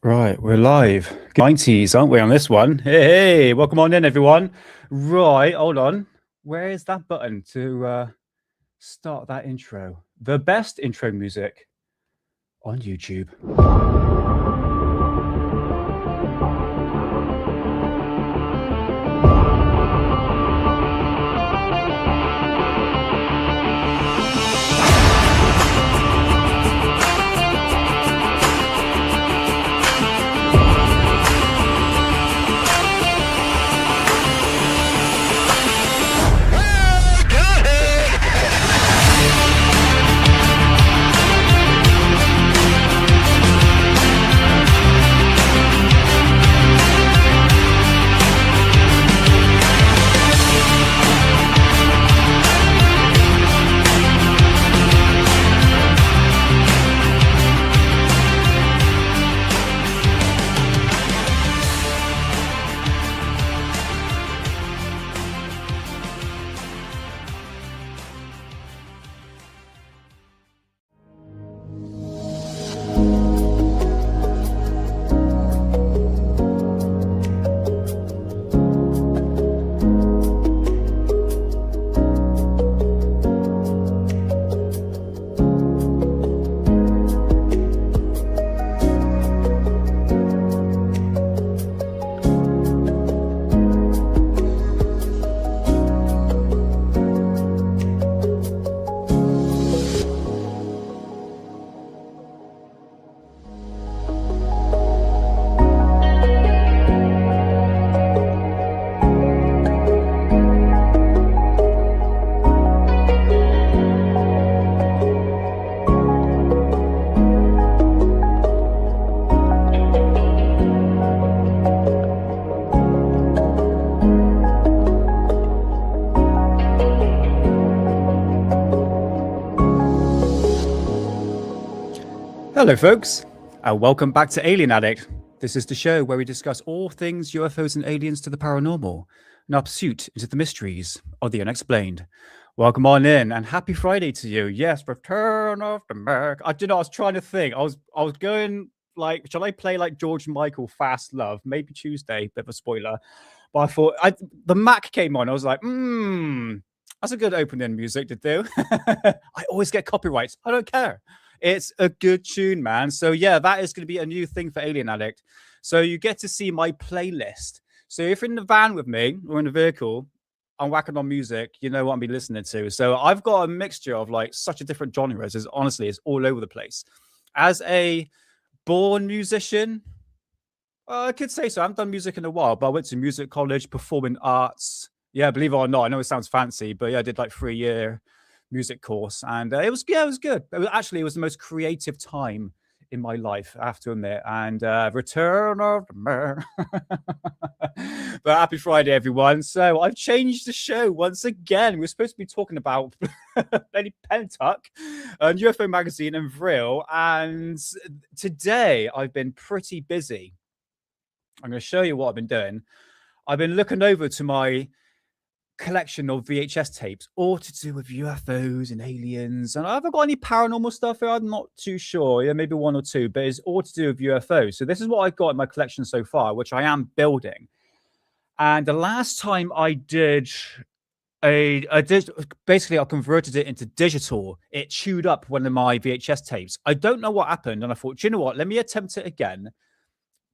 Right, we're live. 90s, aren't we, on this one? Hey, welcome on in, everyone. Right, hold on. Where is that button to start that intro? The best intro music on YouTube. Hello, folks, and welcome back to Alien Addict. This is the show where we discuss all things UFOs and aliens to the paranormal, in our pursuit into the mysteries of the unexplained. Welcome on in, and happy Friday to you. Yes, return of the Mac. I was trying to think. I was going like, shall I play like George Michael, Fast Love? Maybe Tuesday, bit of a spoiler. But I thought the Mac came on. I was like, that's a good opening music to do. I always get copyrights. I don't care. It's a good tune, man. So yeah, that is going to be a new thing for Alien Addict. So you get to see my playlist. So if you're in the van with me or in the vehicle, I'm whacking on music, you know what I'm be listening to. So I've got a mixture of like such a different genres. It's all over the place. As a born musician, I could say so. I haven't done music in a while, but I went to music college, performing arts. Yeah, believe it or not, I know it sounds fancy, but yeah, I did like 3-year music course, and it was good. It was the most creative time in my life, I have to admit. And return of the Mac. But happy Friday, everyone. So I've changed the show once again. We're supposed to be talking about Benny Pentuck and UFO Magazine and Vril, and today I've been pretty busy. I'm going to show you what I've been doing. I've been looking over to my collection of VHS tapes, all to do with UFOs and aliens. And I haven't got any paranormal stuff here. I'm not too sure. Yeah, maybe one or two, but it's all to do with UFOs. So this is what I've got in my collection so far, which I am building. And the last time I did basically I converted it into digital. It chewed up one of my VHS tapes. I don't know what happened. And I thought, you know what? Let me attempt it again.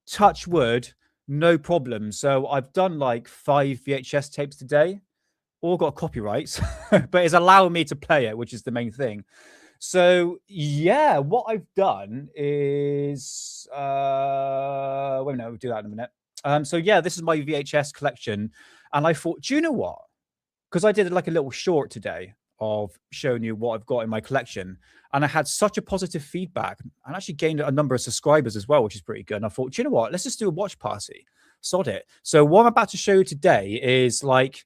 Touch wood, no problem. So I've done like 5 VHS tapes today. All got copyrights, but it's allowing me to play it, which is the main thing. So yeah, what I've done is we'll do that in a minute. So yeah, this is my VHS collection, and I thought, do you know what? Because I did like a little short today of showing you what I've got in my collection, and I had such a positive feedback, and actually gained a number of subscribers as well, which is pretty good. And I thought, do you know what? Let's just do a watch party. Sod it. So what I'm about to show you today is like,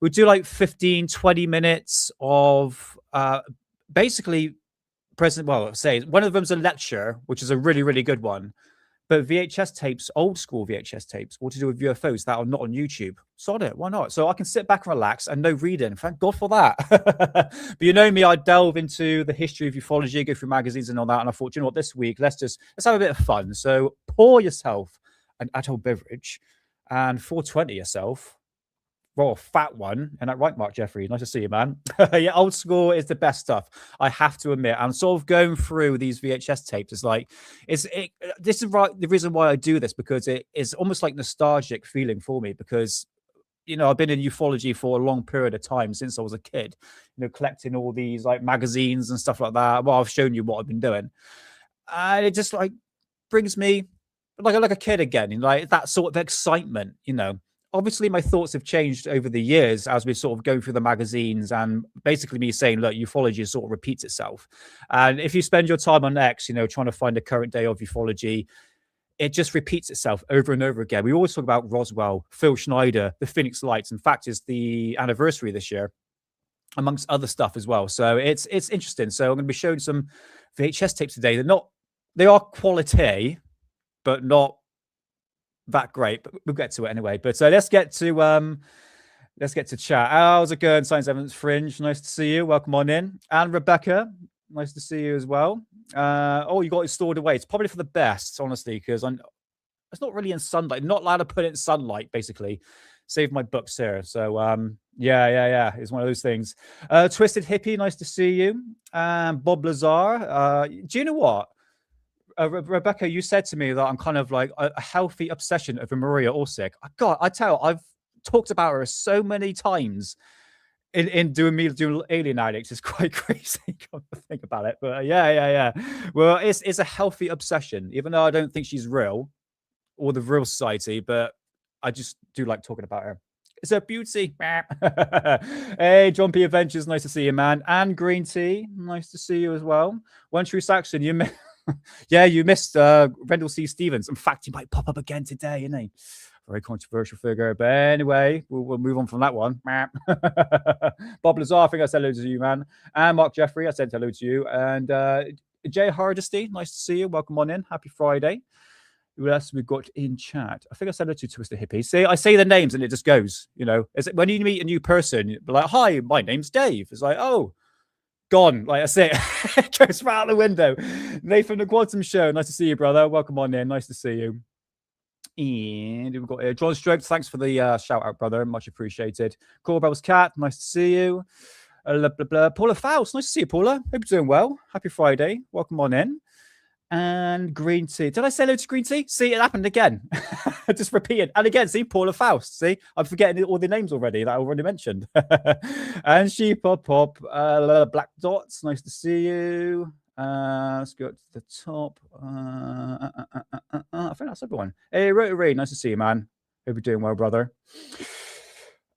we'll do like 15-20 minutes of basically one of them's a lecture, which is a really, really good one. But VHS tapes, old school VHS tapes, all to do with UFOs that are not on YouTube. Sod it, why not? So I can sit back and relax and no reading. Thank God for that. But you know me, I delve into the history of ufology, go through magazines and all that. And I thought, you know what, this week let's have a bit of fun. So pour yourself an adult beverage and 420 yourself. Well, fat one. And that right, Mark Jeffrey. Nice to see you, man. Yeah, old school is the best stuff. I have to admit. I'm sort of going through these VHS tapes. It's like, this is right. The reason why I do this, because it is almost like nostalgic feeling for me, because you know, I've been in ufology for a long period of time since I was a kid, you know, collecting all these like magazines and stuff like that. Well, I've shown you what I've been doing. And it just like brings me like a kid again, and like that sort of excitement, you know. Obviously, my thoughts have changed over the years as we're sort of going through the magazines, and basically me saying, look, ufology sort of repeats itself. And if you spend your time on X, you know, trying to find a current day of ufology, it just repeats itself over and over again. We always talk about Roswell, Phil Schneider, the Phoenix Lights. In fact, it's the anniversary this year, amongst other stuff as well. So it's interesting. So I'm going to be showing some VHS tapes today. They are quality, but not that great. But we'll get to it anyway. But let's get to chat. How's it going, Science Evidence Fringe? Nice to see you. Welcome on in. And Rebecca, nice to see you as well. Oh, you got it stored away. It's probably for the best, honestly, because it's not really in sunlight. Not allowed to put it in sunlight, basically. Save my books here. So yeah. It's one of those things. Twisted Hippie, nice to see you. Bob Lazar. Do you know what? Rebecca, you said to me that I'm kind of like a healthy obsession over Maria Orsic. God, I tell you, I've talked about her so many times in doing Alien Addicts. It's quite crazy to think about it. But yeah. Well, it's a healthy obsession, even though I don't think she's real or the real society, but I just do like talking about her. It's a beauty. Hey, John P. Adventures, nice to see you, man. And Green Tea, nice to see you as well. One True Saxon, you missed. Yeah, you missed Rendell C. Stevens. In fact, he might pop up again today, isn't he? Very controversial figure. But anyway, we'll move on from that one. Bob Lazar, I think I said hello to you, man. And Mark Jeffrey, I said hello to you. And Jay Hardesty, nice to see you. Welcome on in. Happy Friday. Who else we've got in chat? I think I said hello to Twisted Hippie. See, I say the names and it just goes, you know. When you meet a new person, you're like, hi, my name's Dave. It's like, oh, gone. Like I say, it goes right out the window. Nathan, the Quantum Show. Nice to see you, brother. Welcome on in. Nice to see you. And we've got John Strokes. Thanks for the shout out, brother. Much appreciated. Corbell's Cat. Nice to see you. Paula Faust. Nice to see you, Paula. Hope you're doing well. Happy Friday. Welcome on in. And Green Tea. Did I say hello to Green Tea? See, it happened again. Just repeated. And again, see, Paula Faust. See, I'm forgetting all the names already that I already mentioned. And she Pop, Black Dots. Nice to see you. Let's go to the top. I think that's everyone. Hey, Rotary. Nice to see you, man. Hope you're doing well, brother.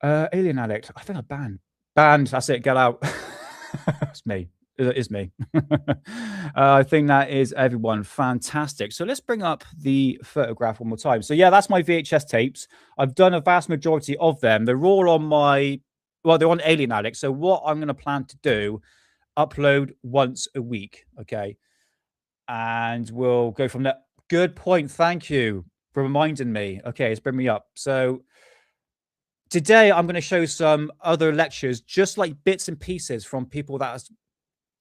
Alien Addict. I think I banned. That's it. Get out. It's me. It is me. I think that is everyone. Fantastic. So let's bring up the photograph one more time. So yeah, that's my VHS tapes. I've done a vast majority of them. They're all on they're on Alien Addict. So what I'm going to plan to do, upload once a week. Okay. And we'll go from there. Good point. Thank you for reminding me. Okay, it's bring me up. So today I'm going to show some other lectures, just like bits and pieces from people that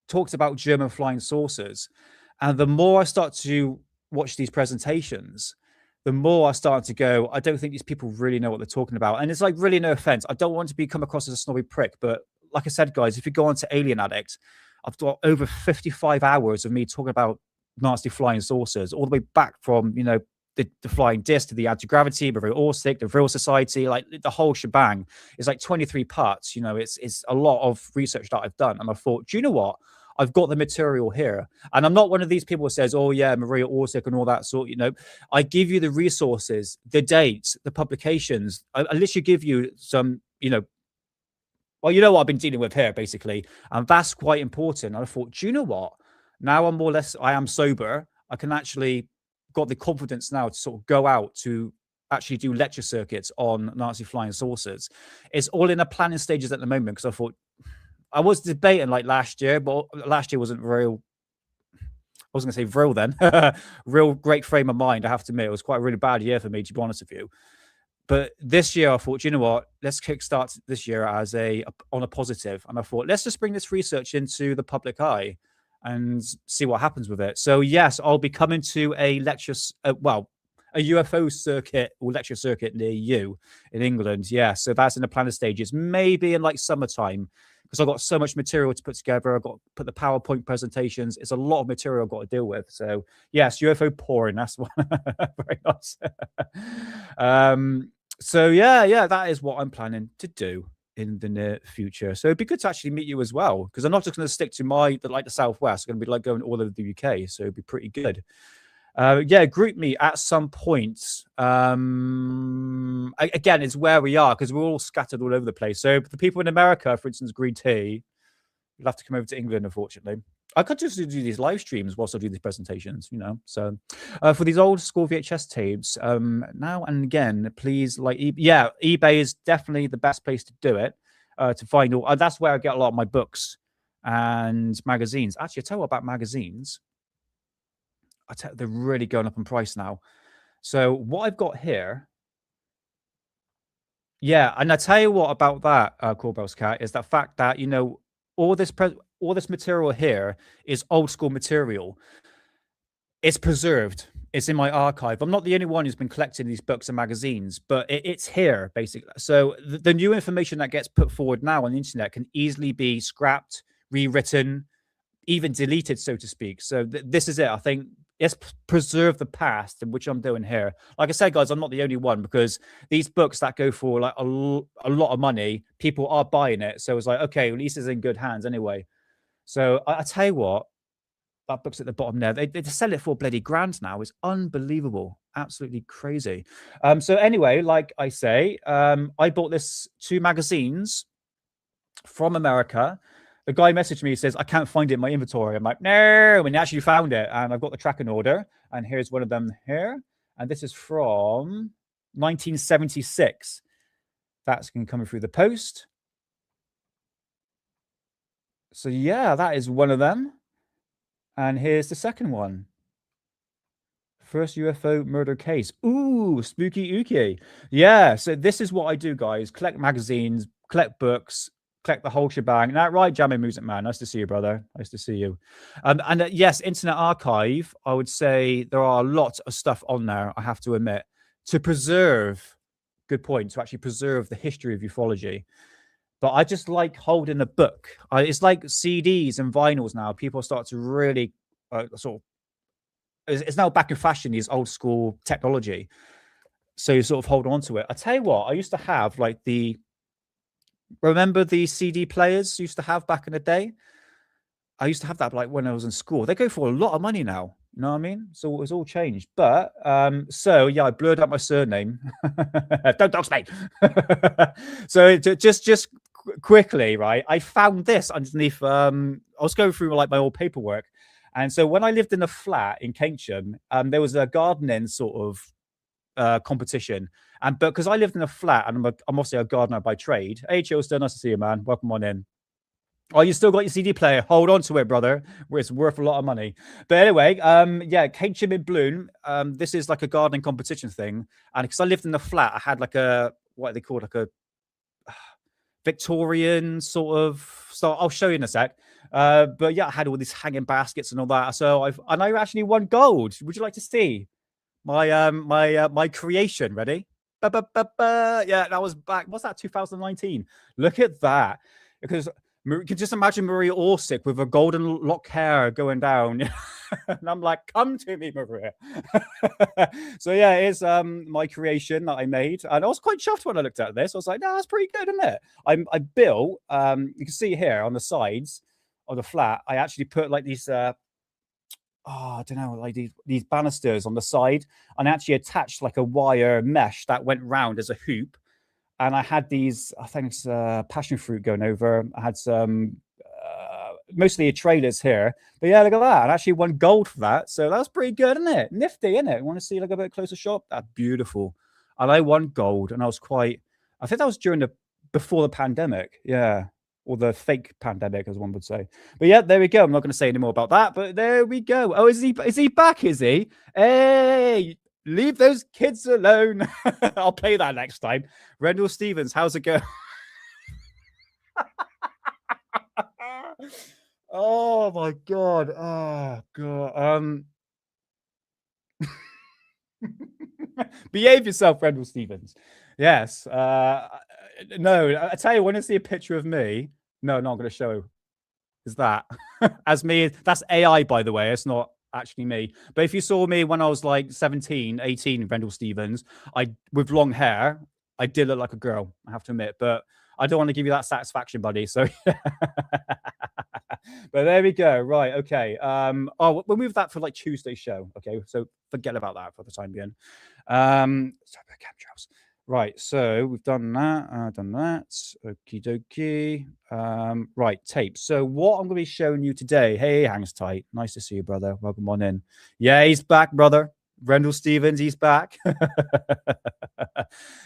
talked about German flying saucers. And the more I start to watch these presentations, the more I start to go, I don't think these people really know what they're talking about. And it's like, really, no offense. I don't want to come across as a snobby prick, but like I said, guys, if you go on to Alien Addict, I've got over 55 hours of me talking about nasty flying saucers, all the way back from, you know, the flying disc to the anti-gravity, the real Orsic, the real society, like the whole shebang. It's like 23 parts. You know, it's a lot of research that I've done. And I thought, do you know what? I've got the material here. And I'm not one of these people who says, oh yeah, Maria Orsic and all that sort, you know. I give you the resources, the dates, the publications. I literally give you some, you know, well, you know what I've been dealing with here, basically. And that's quite important. And I thought, do you know what? Now I'm more or less, I am sober. I can actually got the confidence now to sort of go out to actually do lecture circuits on Nazi flying saucers. It's all in the planning stages at the moment, because I thought, I was debating like last year, but last year wasn't real. was going to say real then. Real great frame of mind, I have to admit. It was quite a really bad year for me, to be honest with you. But this year, I thought, you know what? Let's kickstart this year as on a positive. And I thought, let's just bring this research into the public eye and see what happens with it. So yes, I'll be coming to a lecture, a UFO circuit or lecture circuit near you in England. Yeah, so that's in the planning stages. Maybe in like summertime, because I've got so much material to put together. I've got to put the PowerPoint presentations. It's a lot of material I've got to deal with. So yes, UFO pouring. That's one. Very nice. So yeah, that is what I'm planning to do in the near future. So it'd be good to actually meet you as well, because I'm not just going to stick to the Southwest. I'm going to be like going all over the UK. So it'd be pretty good. Group me at some point. Again, it's where we are, because we're all scattered all over the place. So the people in America, for instance, green tea, you'll have to come over to England, unfortunately. I could just do these live streams whilst I do these presentations, So for these old school VHS tapes, now and again, please, eBay is definitely the best place to do it, to find all. That's where I get a lot of my books and magazines. Actually, I tell you what about magazines. They're really going up in price now. So what I've got here, and I tell you what about that, Corbell's Cat, is the fact that all this material here is old school material. It's preserved. It's in my archive. I'm not the only one who's been collecting these books and magazines, but it's here basically. So the new information that gets put forward now on the internet can easily be scrapped, rewritten, even deleted, so to speak. So this is it. I think let's preserve the past, which I'm doing here. Like I said, guys, I'm not the only one, because these books that go for like a lot of money, people are buying it. So it's like, okay, at least it's in good hands anyway. So I tell you what, that book's at the bottom there. They sell it for bloody grand now. It's unbelievable. Absolutely crazy. So anyway, like I say, I bought this 2 magazines from America. The guy messaged me, he says, I can't find it in my inventory. I'm like, no, and he actually found it. And I've got the tracking order. And here's one of them here. And this is from 1976. That's coming through the post. So yeah, that is one of them. And here's the second one. First UFO murder case. Ooh, spooky ookie. Yeah, so this is what I do, guys. Collect magazines, collect books, collect the whole shebang. That right, Jamming Music Man? Nice to see you, brother. Nice to see you. Yes, Internet Archive, I would say there are a lot of stuff on there, I have to admit, to preserve, good point, to actually preserve the history of ufology. But I just like holding a book. It's like CDs and vinyls now. People start to really it's now back in fashion, these old school technology. So you sort of hold on to it. I tell you what, I used to have like remember the CD players used to have back in the day? I used to have that like when I was in school. They go for a lot of money now. You know what I mean? So it's all changed. But so yeah, I blurred out my surname. Don't dox me. So just quickly, right? I found this underneath. I was going through like my old paperwork, and so when I lived in a flat in Keynsham, there was a gardening sort of competition. But because I lived in a flat and I'm obviously a gardener by trade. Hey, Chilston, nice to see you, man. Welcome on in. Oh, you still got your CD player? Hold on to it, brother. It's worth a lot of money. But anyway, Keynsham in Bloom. This is like a gardening competition thing. And because I lived in the flat, I had like what are they called? Like a Victorian sort of style. I'll show you in a sec. But yeah, I had all these hanging baskets and all that. So I actually won gold. Would you like to see my creation? Ready? Yeah, that was back. What's that? 2019. Look at that. Because you can just imagine Maria Orsic with a golden lock hair going down. And I'm like, come to me, Maria. So yeah, it's my creation that I made. And I was quite chuffed when I looked at this. I was like, no, that's pretty good, isn't it? I built, you can see here on the sides of the flat, I actually put like these I don't know, like these banisters on the side, and I actually attached like a wire mesh that went round as a hoop. And I had these, I think it's passion fruit going over. I had some, mostly trailers here. But yeah, look at that. I actually won gold for that. So that's pretty good, isn't it? Nifty, isn't it? Want to see like a bit closer shot? That's beautiful. And I won gold. And I was I think that was before the pandemic. Yeah. or the fake pandemic, as one would say. But yeah, there we go. I'm not going to say any more about that, but there we go. Oh, is he back? Is he? Hey, leave those kids alone. I'll play that next time. Rendell Stevens, how's it going? Oh my god. Oh god. Behave yourself, Rendell Stevens. Yes. No, I tell you, when I see a picture of me, no, not going to show. Is that as me? That's AI, by the way. It's not actually me. But if you saw me when I was like 17, 18, Rendell Stevens, with long hair, I did look like a girl, I have to admit. But I don't want to give you that satisfaction, buddy. So, but there we go. Right. Okay. We'll move that for like Tuesday's show. Okay. So forget about that for the time being. Sorry about chemtrails. Right, so we've done that, okie dokie. Right, tape. So what I'm going to be showing you today, hey, hangs tight. Nice to see you, brother. Welcome on in. Yeah, he's back, brother. Rendell Stevens, he's back.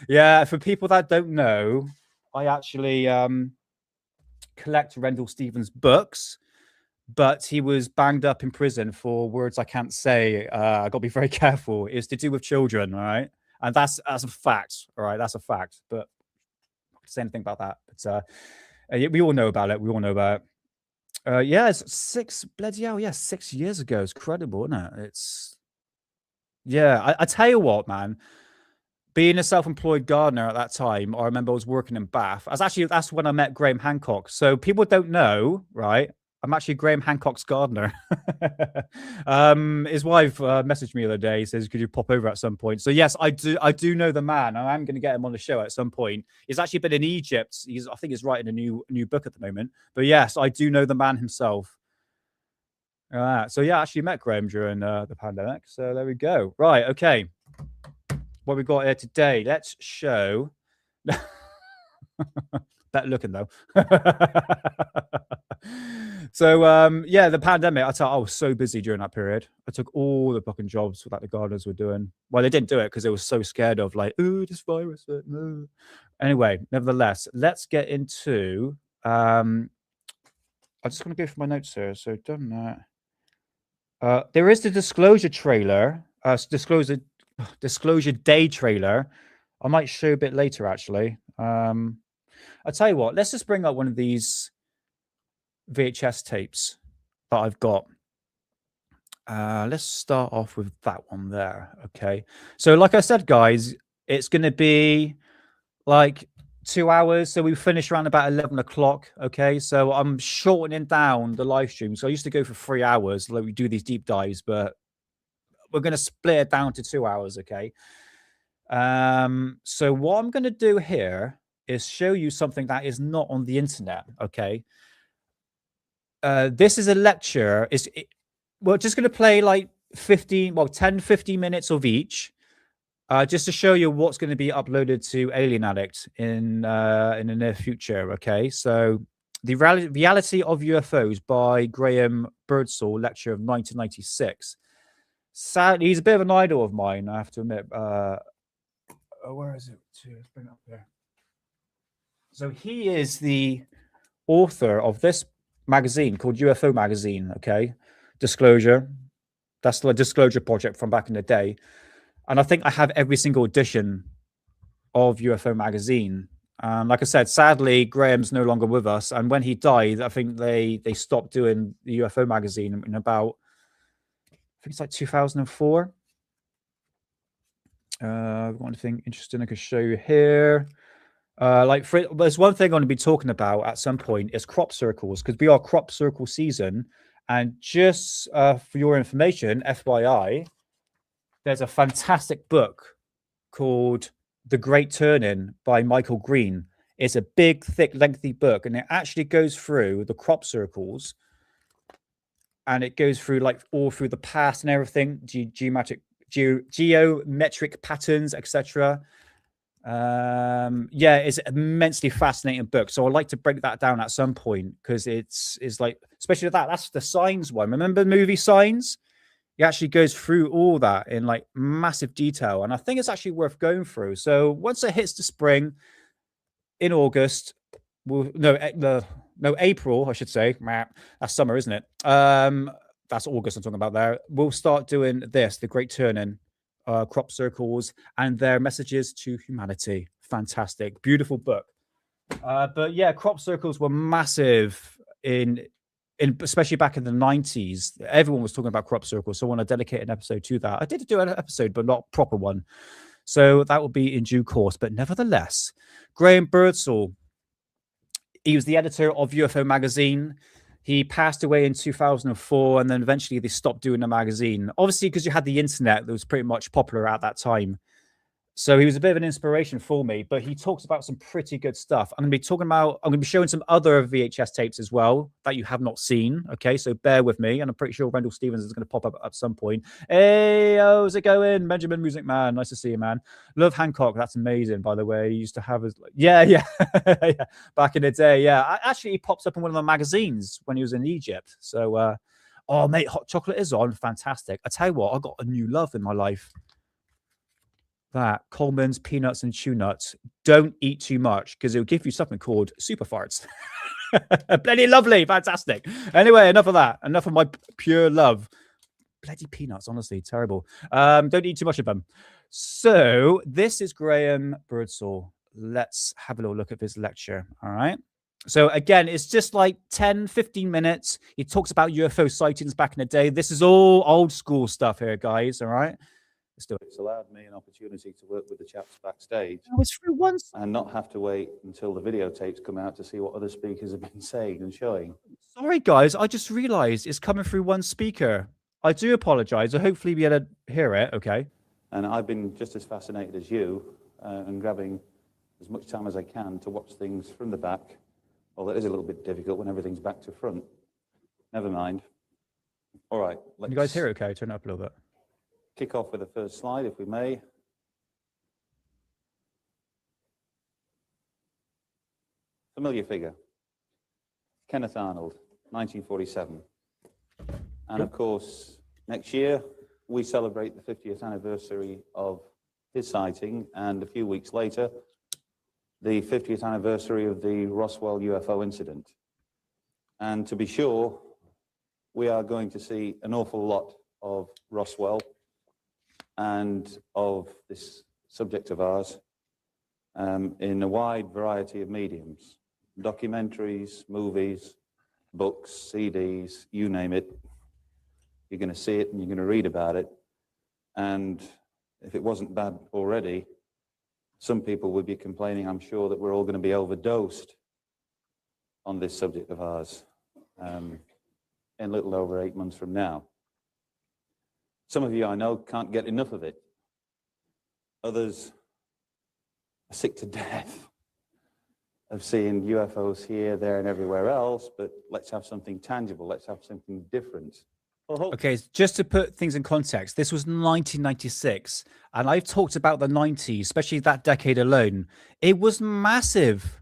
Yeah, for people that don't know, I actually collect Rendell Stevens books, but he was banged up in prison for words I can't say. I got to be very careful. It's to do with children, all right? And that's a fact, all right? That's a fact. But I'm not say anything about that. But we all know about it. We all know about it. Yeah, it's 6 bloody hell. Yeah, 6 years ago. It's credible, isn't it? It's I tell you what, man. Being a self-employed gardener at that time, I remember I was working in Bath. That's when I met Graham Hancock. So people don't know, right? I'm actually Graham Hancock's gardener. His wife messaged me the other day, says, could you pop over at some point? So yes, I do know the man. I am going to get him on the show at some point. He's actually been in Egypt. I think he's writing a new book at the moment. But yes, I do know the man himself. So yeah, I actually met Graham during the pandemic. So there we go. Right, okay. What we got here today, let's show. Better looking though. So yeah, the pandemic, I was so busy during that period. I took all the fucking jobs that the gardeners were doing. Well, they didn't do it because they were so scared of like, oh, this virus. No. Anyway, nevertheless, let's get into I'm just gonna go for my notes here. So done that. There is the disclosure trailer, disclosure day trailer. I might show a bit later actually. I'll tell you what, let's just bring up one of these VHS tapes that I've got. Let's start off with that one there. Okay. So like I said, guys, it's going to be like 2 hours. So we finish around about 11 o'clock. Okay. So I'm shortening down the live stream. So I used to go for 3 hours. Like we do these deep dives, but we're going to split it down to 2 hours. Okay. So what I'm going to do here is show you something that is not on the internet. Okay. This is a lecture. We're just going to play like 10, 15 minutes of each, just to show you what's going to be uploaded to Alien Addict in the near future. Okay, so the reality of UFOs by Graeme Birdsall, lecture of 1996. Sadly, he's a bit of an idol of mine, I have to admit. Where is it? Let's bring it up there. So he is the author of this magazine called UFO Magazine. Okay, Disclosure. That's the Disclosure Project from back in the day, and I think I have every single edition of UFO Magazine. Like I said, sadly, Graham's no longer with us, and when he died, I think they stopped doing the UFO Magazine in about, I think it's like 2004. One thing interesting I could show you here. There's one thing I'm going to be talking about at some point is crop circles, because we are crop circle season. And just for your information, FYI, there's a fantastic book called The Great Turn-In by Michael Green. It's a big, thick, lengthy book, and it actually goes through the crop circles, and it goes through like all through the past and everything, geometric patterns, etc. Yeah, it's an immensely fascinating book. So I'd like to break that down at some point, because it's like, especially that's the Signs one. Remember the movie Signs? He actually goes through all that in like massive detail, and I think it's actually worth going through. So once it hits the spring in August, no, April, I should say. That's summer, isn't it? That's August I'm talking about there. We'll start doing this, the Great Turning, crop circles, and their messages to humanity. Fantastic, beautiful book. But yeah, crop circles were massive in especially back in the 90s. Everyone was talking about crop circles, so I want to dedicate an episode to that. I did do an episode, but not a proper one. So that will be in due course. But nevertheless, Graeme Birdsall, he was the editor of UFO magazine. He passed away in 2004, and then eventually they stopped doing the magazine. Obviously, because you had the internet that was pretty much popular at that time. So he was a bit of an inspiration for me, but he talks about some pretty good stuff. I'm going to be showing some other VHS tapes as well that you have not seen. Okay, so bear with me. And I'm pretty sure Rendell Stevens is going to pop up at some point. Hey, how's it going? Benjamin Music Man. Nice to see you, man. Love Hancock. That's amazing, by the way. He used to have his, yeah. Yeah. Back in the day. Yeah. Actually, he pops up in one of the magazines when he was in Egypt. So, oh, mate, hot chocolate is on. Fantastic. I tell you what, I got a new love in my life. That Coleman's peanuts and chew nuts. Don't eat too much because it'll give you something called super farts. Bloody lovely, fantastic. Anyway, enough of that. Enough of my pure love. Bloody peanuts, honestly, terrible. Don't eat too much of them. So this is Graeme Birdsall. Let's have a little look at his lecture. All right. So again, it's just like 10, 15 minutes. He talks about UFO sightings back in the day. This is all old school stuff here, guys. All right. It's allowed me an opportunity to work with the chaps backstage I was through once and not have to wait until the videotapes come out to see what other speakers have been saying and showing. Sorry, guys. I just realized it's coming through one speaker. I do apologize. Hopefully be able to hear it. Okay. And I've been just as fascinated as you and grabbing as much time as I can to watch things from the back. Although it is a little bit difficult when everything's back to front. Never mind. All right. Can you guys hear it okay? Turn it up a little bit. Kick off with the first slide, if we may. Familiar figure. Kenneth Arnold, 1947. And of course, next year, we celebrate the 50th anniversary of his sighting, and a few weeks later, the 50th anniversary of the Roswell UFO incident. And to be sure, we are going to see an awful lot of Roswell and of this subject of ours in a wide variety of mediums. Documentaries, movies, books, CDs, you name it. You're going to see it and you're going to read about it. And if it wasn't bad already, some people would be complaining, I'm sure, that we're all going to be overdosed on this subject of ours in a little over 8 months from now. Some of you I know can't get enough of it. Others are sick to death of seeing UFOs here, there, and everywhere else, but let's have something tangible. Let's have something different. Okay, just to put things in context, this was 1996, and I've talked about the 90s, especially that decade alone. It was massive.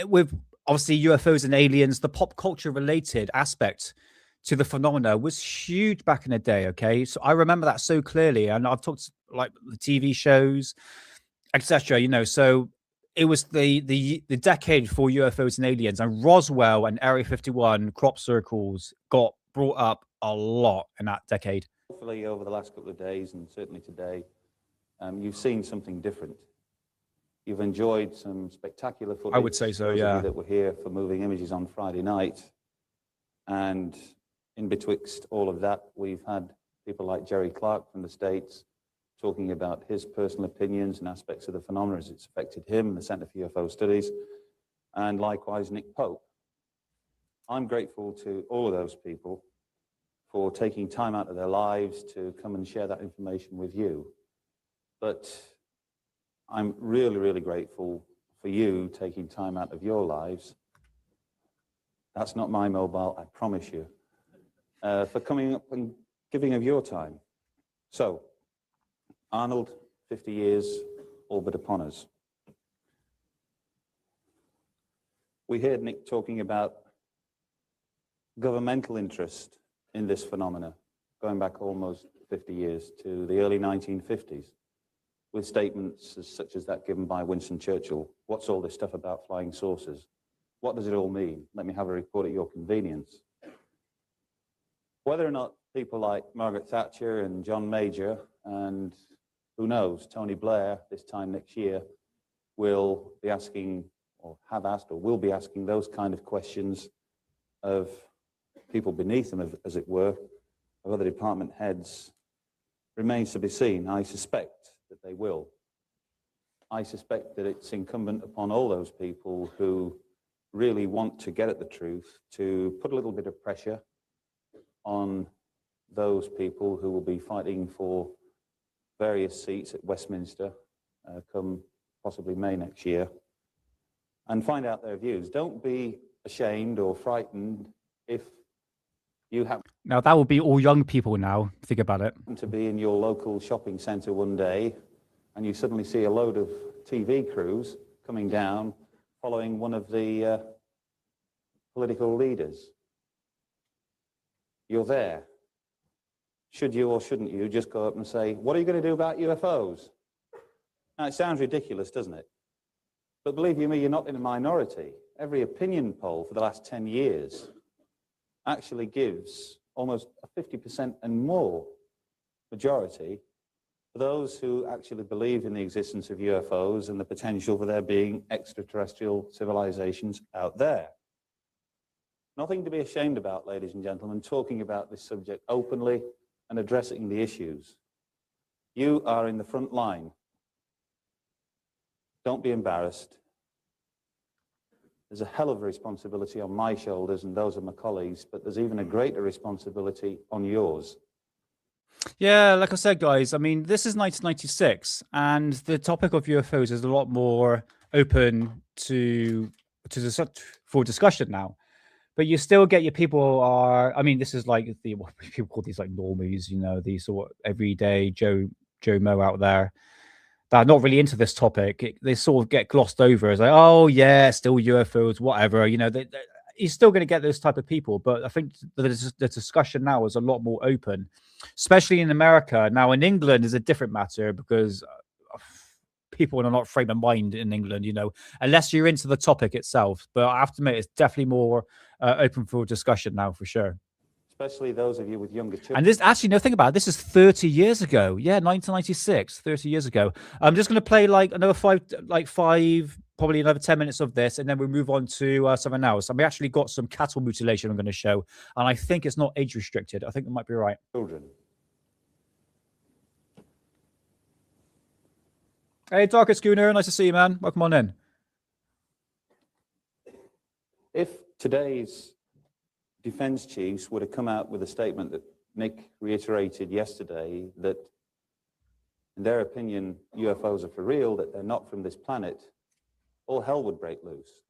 With obviously UFOs and aliens, the pop culture related aspect to the phenomena was huge back in the day. Okay, so I remember that so clearly, and I've talked like the TV shows, etc. You know, so it was the decade for UFOs and aliens, and Roswell and Area 51 crop circles got brought up a lot in that decade. Hopefully, over the last couple of days, and certainly today, you've seen something different. You've enjoyed some spectacular footage. I would say so, yeah. That were here for Moving Images on Friday night, and in betwixt all of that, we've had people like Jerry Clark from the States talking about his personal opinions and aspects of the phenomena as it's affected him, the Center for UFO Studies, and likewise Nick Pope. I'm grateful to all of those people for taking time out of their lives to come and share that information with you. But I'm really, really grateful for you taking time out of your lives. That's not my mobile, I promise you. For coming up and giving of your time. So, Arnold, 50 years, all but upon us. We heard Nick talking about governmental interest in this phenomena, going back almost 50 years to the early 1950s, with statements such as that given by Winston Churchill. What's all this stuff about flying saucers? What does it all mean? Let me have a report at your convenience. Whether or not people like Margaret Thatcher and John Major and who knows, Tony Blair this time next year will be asking or have asked or will be asking those kind of questions of people beneath them, as it were, of other department heads, remains to be seen. I suspect that they will. I suspect that it's incumbent upon all those people who really want to get at the truth to put a little bit of pressure on those people who will be fighting for various seats at Westminster come possibly May next year, and find out their views. Don't be ashamed or frightened if you happen Now, that would be all young people now. Think about it. to be in your local shopping centre one day and you suddenly see a load of TV crews coming down following one of the political leaders. You're there. Should you or shouldn't you just go up and say, what are you going to do about UFOs? Now, it sounds ridiculous, doesn't it? But believe you me, you're not in a minority. Every opinion poll for the last 10 years actually gives almost a 50% and more majority for those who actually believe in the existence of UFOs and the potential for there being extraterrestrial civilizations out there. Nothing to be ashamed about, ladies and gentlemen, talking about this subject openly and addressing the issues. You are in the front line. Don't be embarrassed. There's a hell of a responsibility on my shoulders and those of my colleagues, but there's even a greater responsibility on yours. Yeah, like I said, guys, I mean, this is 1996, and the topic of UFOs is a lot more open for discussion now. But you still get your people are, I mean, this is like what people call these like normies, you know, these sort of everyday Joe Mo out there that are not really into this topic. They sort of get glossed over as like, oh yeah, still UFOs, whatever. You know, you're still going to get those type of people. But I think the discussion now is a lot more open, especially in America. Now in England is a different matter because people are not frame of mind in England, you know, unless you're into the topic itself. But I have to admit, it's definitely more open for discussion now, for sure. Especially those of you with younger children. And this, actually, no, think about it. This is 30 years ago. Yeah, 1996, 30 years ago. I'm just going to play like another five, probably another 10 minutes of this, and then we'll move on to something else. And we actually got some cattle mutilation I'm going to show, and I think it's not age restricted. I think it might be right. Children. Hey, Darker Schooner, nice to see you, man. Welcome on in. If today's defense chiefs would have come out with a statement that Nick reiterated yesterday, that in their opinion, UFOs are for real, that they're not from this planet, all hell would break loose.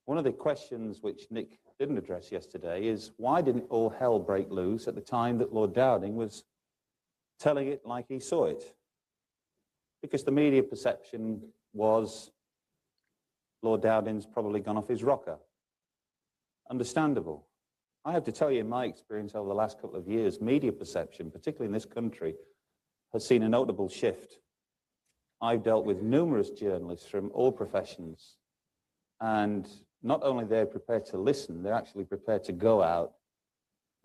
One of the questions which Nick didn't address yesterday is, why didn't all hell break loose at the time that Lord Dowding was telling it like he saw it? Because the media perception was Lord Dowding's probably gone off his rocker. Understandable. I have to tell you, in my experience over the last couple of years, media perception, particularly in this country, has seen a notable shift. I've dealt with numerous journalists from all professions, and not only they're prepared to listen, they're actually prepared to go out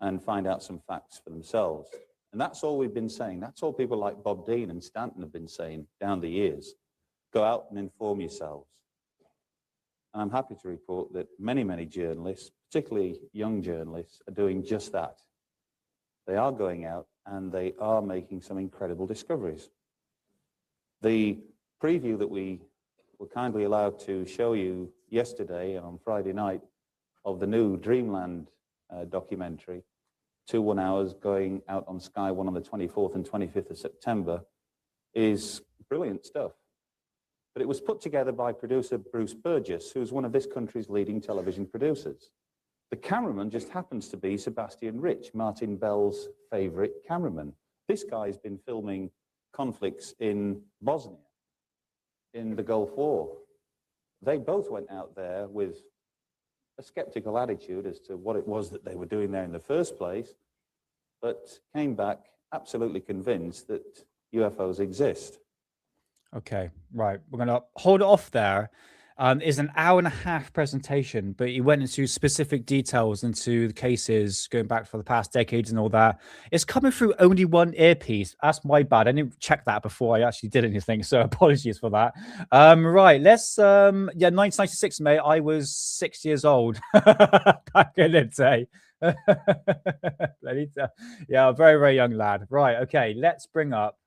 and find out some facts for themselves. And that's all we've been saying. That's all people like Bob Dean and Stanton have been saying down the years. Go out and inform yourselves. And I'm happy to report that many, many journalists, particularly young journalists, are doing just that. They are going out and they are making some incredible discoveries. The preview that we were kindly allowed to show you yesterday and on Friday night of the new Dreamland documentary, 1 hours, going out on Sky One on the 24th and 25th of September, is brilliant stuff. But it was put together by producer Bruce Burgess, who's one of this country's leading television producers. The cameraman just happens to be Sebastian Rich, Martin Bell's favorite cameraman. This guy's been filming conflicts in Bosnia, in the Gulf War. They both went out there with a skeptical attitude as to what it was that they were doing there in the first place, but came back absolutely convinced that UFOs exist. Okay, right. We're going to hold it off there. Is an hour and a half presentation, but he went into specific details into the cases going back for the past decades and all that. It's coming through only one earpiece. That's my bad. I didn't check that before I actually did anything, so apologies for that. Right, let's yeah, 1996, mate. I was 6 years old back in the day. Yeah, very, very young lad. Right, okay, let's bring up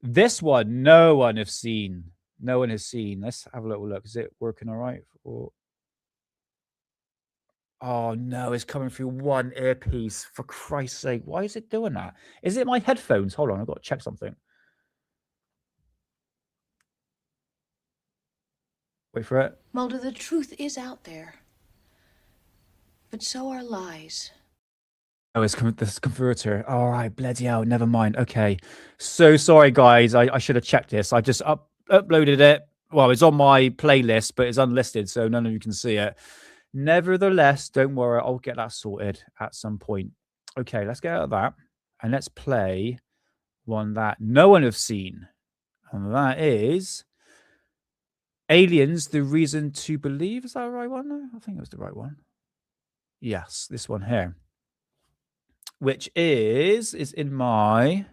this one. No one has seen. No one has seen. Let's have a little look. Is it working all right? Or... Oh no, it's coming through one earpiece. For Christ's sake, why is it doing that? Is it my headphones? Hold on, I've got to check something. Wait for it. Mulder, the truth is out there, but so are lies. Oh, it's this converter. All right, bloody hell. Never mind. Okay. So sorry, guys. I should have checked this. I just uploaded it. Well, it's on my playlist, but it's unlisted, so none of you can see it. Nevertheless, don't worry. I'll get that sorted at some point. Okay, let's get out of that. And let's play one that no one has seen. And that is Aliens, The Reason to Believe. Is that the right one? I think it was the right one. Yes, this one here. Which is in my...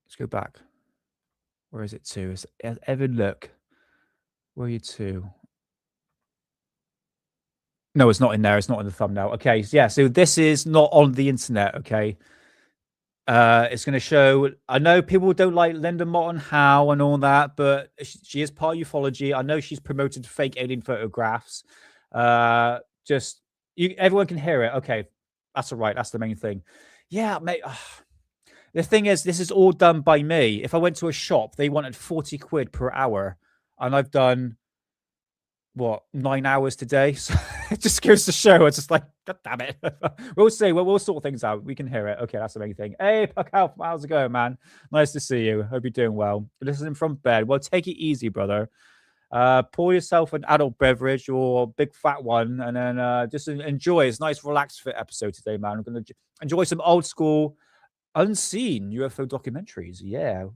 Let's go back. Where is it to? Is Evan, look. Where are you to? No, it's not in there. It's not in the thumbnail. Okay, yeah, so this is not on the internet, okay? It's going to show... I know people don't like Linda Moulton Howe and all that, but she is part of ufology. I know she's promoted fake alien photographs. Just... everyone can hear it. Okay, that's all right. That's the main thing. Yeah, mate... The thing is, this is all done by me. If I went to a shop, they wanted 40 quid per hour. And I've done, what, 9 hours today? So it just goes to show. It's just like, God damn it. We'll see. We'll sort things out. We can hear it. Okay, that's the main thing. Hey, Puck, how's it going, man? Nice to see you. Hope you're doing well. Listening from bed. Well, take it easy, brother. Pour yourself an adult beverage or a big fat one, and then just enjoy. It's a nice, relaxed, fit episode today, man. I'm going to enjoy some old school, unseen UFO documentaries. Yeah,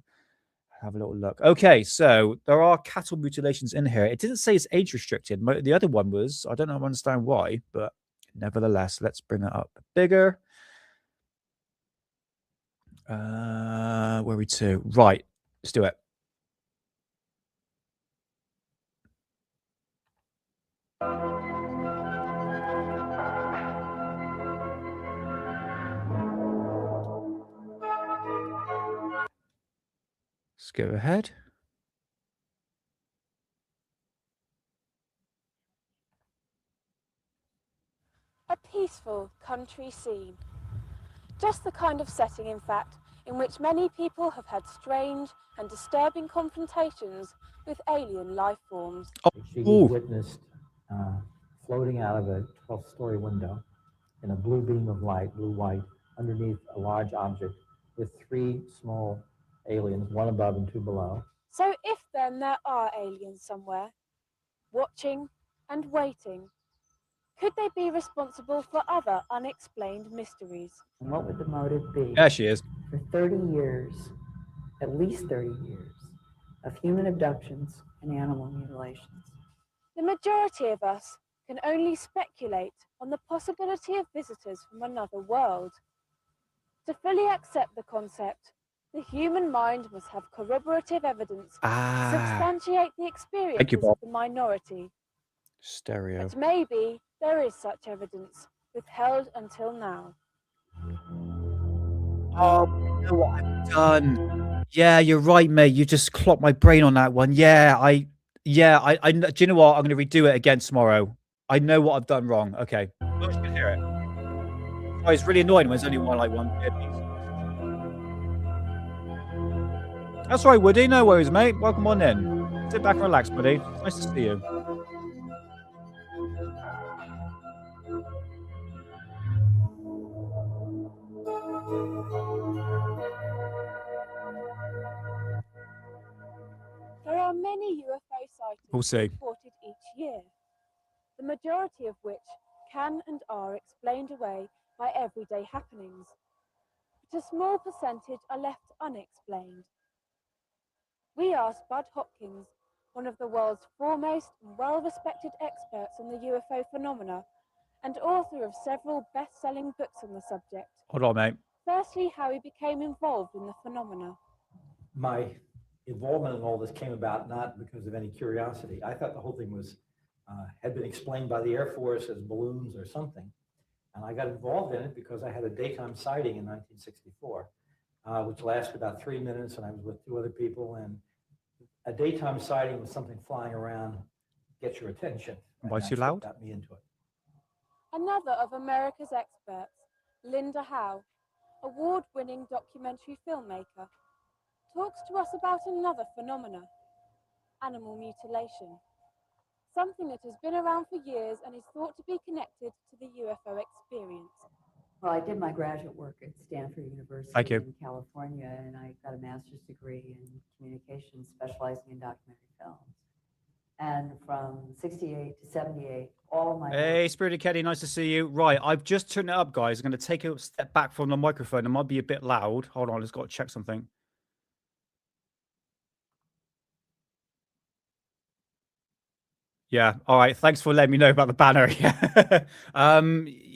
have a little look. Okay, so there are cattle mutilations in here. It didn't say it's age restricted. The other one was. I don't understand why, but nevertheless, let's bring it up bigger. Where are we to? Right, let's do it. Let's go ahead. A peaceful country scene. Just the kind of setting, in fact, in which many people have had strange and disturbing confrontations with alien life forms. She was witnessed floating out of a 12-story window in a blue beam of light, blue-white, underneath a large object with 3 small aliens, 1 above and 2 below. So if then there are aliens somewhere, watching and waiting, could they be responsible for other unexplained mysteries? And what would the motive be? There she is. For 30 years, at least 30 years, of human abductions and animal mutilations. The majority of us can only speculate on the possibility of visitors from another world. To fully accept the concept, the human mind must have corroborative evidence to substantiate the experiences of the minority. Stereo. But maybe there is such evidence, withheld until now. Oh, you know what I've done? Yeah, you're right, mate. You just clocked my brain on that one. Yeah, I do you know what? I'm going to redo it again tomorrow. I know what I've done wrong. Okay. I wish you could hear it. Oh, it's really annoying when there's only one earpiece. That's right, Woody. No worries, mate. Welcome on in. Sit back and relax, buddy. Nice to see you. There are many UFO sightings We'll see. reported each year, the majority of which can and are explained away by everyday happenings, but a small percentage are left unexplained. We asked Bud Hopkins, one of the world's foremost and well-respected experts on the UFO phenomena and author of several best-selling books on the subject. Hold on, mate. Firstly, how he became involved in the phenomena. My involvement in all this came about not because of any curiosity. I thought the whole thing was had been explained by the Air Force as balloons or something. And I got involved in it because I had a daytime sighting in 1964, which lasted about 3 minutes, and I was with 2 other people. And a daytime sighting with something flying around gets your attention. Why too loud? Got me into it. Another of America's experts, Linda Howe, award-winning documentary filmmaker, talks to us about another phenomena, animal mutilation, something that has been around for years and is thought to be connected to the UFO experience. Well, I did my graduate work at Stanford University Thank you. in California, and I got a master's degree in communications, specializing in documentary films. And from 68 to 78, all of my Hey, Spirited Kenny, nice to see you. Right, I've just turned it up, guys. I'm going to take a step back from the microphone. It might be a bit loud. Hold on, I just got to check something. Yeah, all right. Thanks for letting me know about the banner.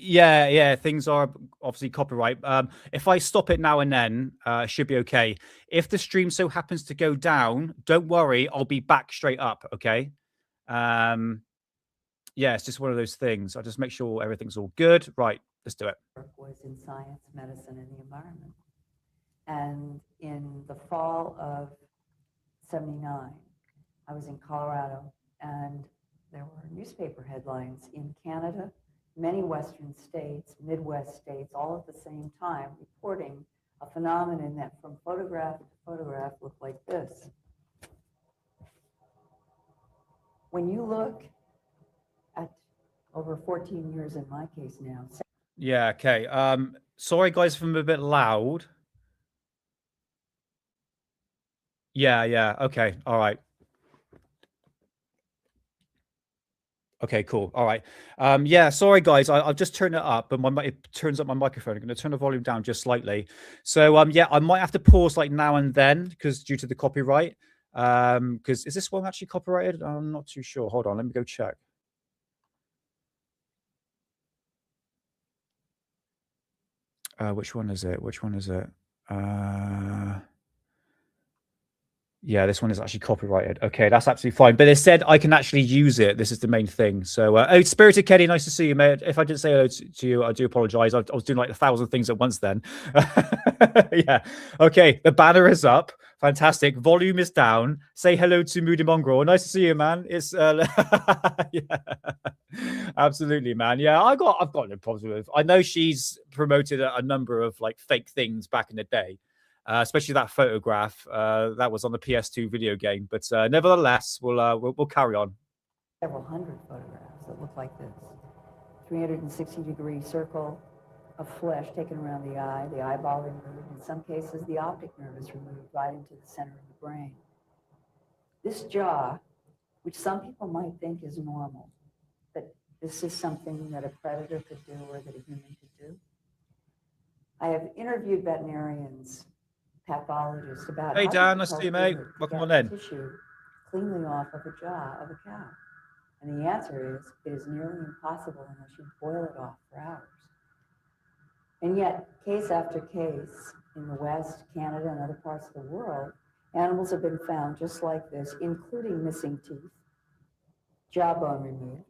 Yeah, things are obviously copyright. If I stop it now and then, it should be okay. If the stream so happens to go down, don't worry, I'll be back straight up, okay? Yeah, it's just one of those things. I'll just make sure everything's all good. Right, let's do it. work was in science, medicine, and the environment. And in the fall of 79, I was in Colorado, and there were newspaper headlines in Canada, many Western states, Midwest states, all at the same time, reporting a phenomenon that from photograph to photograph looked like this. When you look at over 14 years in my case now. Yeah, okay. Sorry, guys, if I'm a bit loud. Yeah, okay, all right. Okay, cool. All right. Yeah, sorry guys, I've just turned it up, but it turns up my microphone. I'm going to turn the volume down just slightly. So yeah, I might have to pause like now and then because due to the copyright. Because is this one actually copyrighted? I'm not too sure. Hold on, let me go check. Which one is it? Which one is it? Yeah, this one is actually copyrighted. Okay, that's absolutely fine. But it said I can actually use it. This is the main thing. So, oh, Spirited Kenny, nice to see you, mate. If I didn't say hello to you, I do apologize. I was doing like 1,000 things at once then. Yeah. Okay, the banner is up. Fantastic. Volume is down. Say hello to Moody Mongrel. Nice to see you, man. It's yeah. Absolutely, man. Yeah, I've got no problems with it. I know she's promoted a number of like fake things back in the day. Especially that photograph that was on the PS2 video game. But nevertheless, we'll carry on. Several hundred photographs that look like this. 360-degree circle of flesh taken around the eyeball removed. In some cases, the optic nerve is removed right into the center of the brain. This jaw, which some people might think is normal, but this is something that a predator could do or that a human could do. I have interviewed veterinarians, pathologists about Hey, how Dan, nice to difficult see you, mate. is it to Welcome get on in. tissue cleanly off of a jaw of a cow. And the answer is, it is nearly impossible unless you boil it off for hours. And yet, case after case, in the West, Canada, and other parts of the world, animals have been found just like this, including missing teeth, jawbone removed.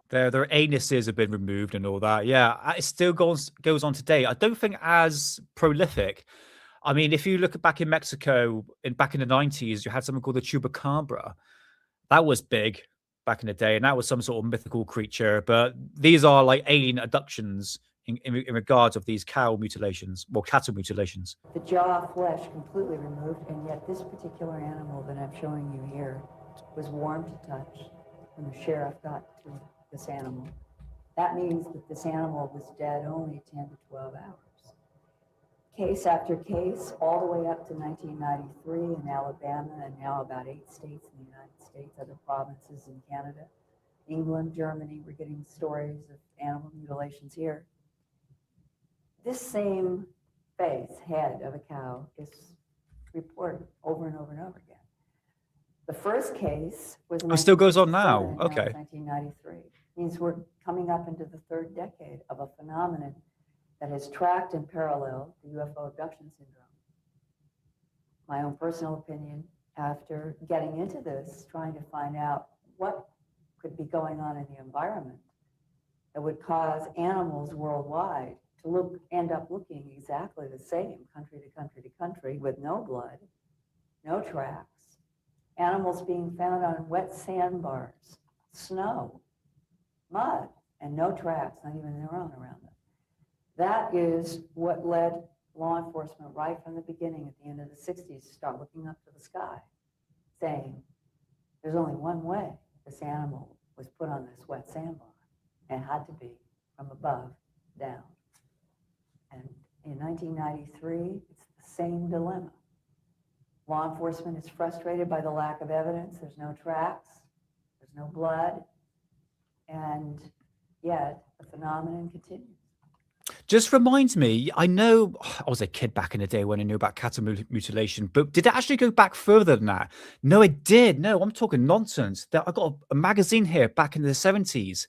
Their anuses have been removed and all that. Yeah, it still goes on today. I don't think as prolific. I mean, if you look back in Mexico, back in the 90s, you had something called the chupacabra. That was big back in the day, and that was some sort of mythical creature. But these are like alien abductions in regards of these cow mutilations, well, cattle mutilations. The jaw flesh completely removed, and yet this particular animal that I'm showing you here was warm to touch when the sheriff got to this animal. That means that this animal was dead only 10 to 12 hours. Case after case, all the way up to 1993 in Alabama, and now about 8 states in the United States, other provinces in Canada, England, Germany, we're getting stories of animal mutilations here. This same face, head of a cow, is reported over and over and over again. The first case was in It still goes on 1967, now. and Okay. it's 1993. Means we're coming up into the third decade of a phenomenon that has tracked and paralleled the UFO abduction syndrome. My own personal opinion, after getting into this, trying to find out what could be going on in the environment that would cause animals worldwide to end up looking exactly the same, country to country to country, with no blood, no tracks, animals being found on wet sandbars, snow, mud, and no tracks, not even their own around them. That is what led law enforcement right from the beginning, at the end of the 60s, to start looking up to the sky, saying, there's only one way this animal was put on this wet sandbar. It had to be from above down. And in 1993, it's the same dilemma. Law enforcement is frustrated by the lack of evidence. There's no tracks, there's no blood, and yet the phenomenon continues. Just reminds me, I know I was a kid back in the day when I knew about cattle mutilation, but did it actually go back further than that? No, it did. No, I'm talking nonsense. I got a magazine here back in the 70s.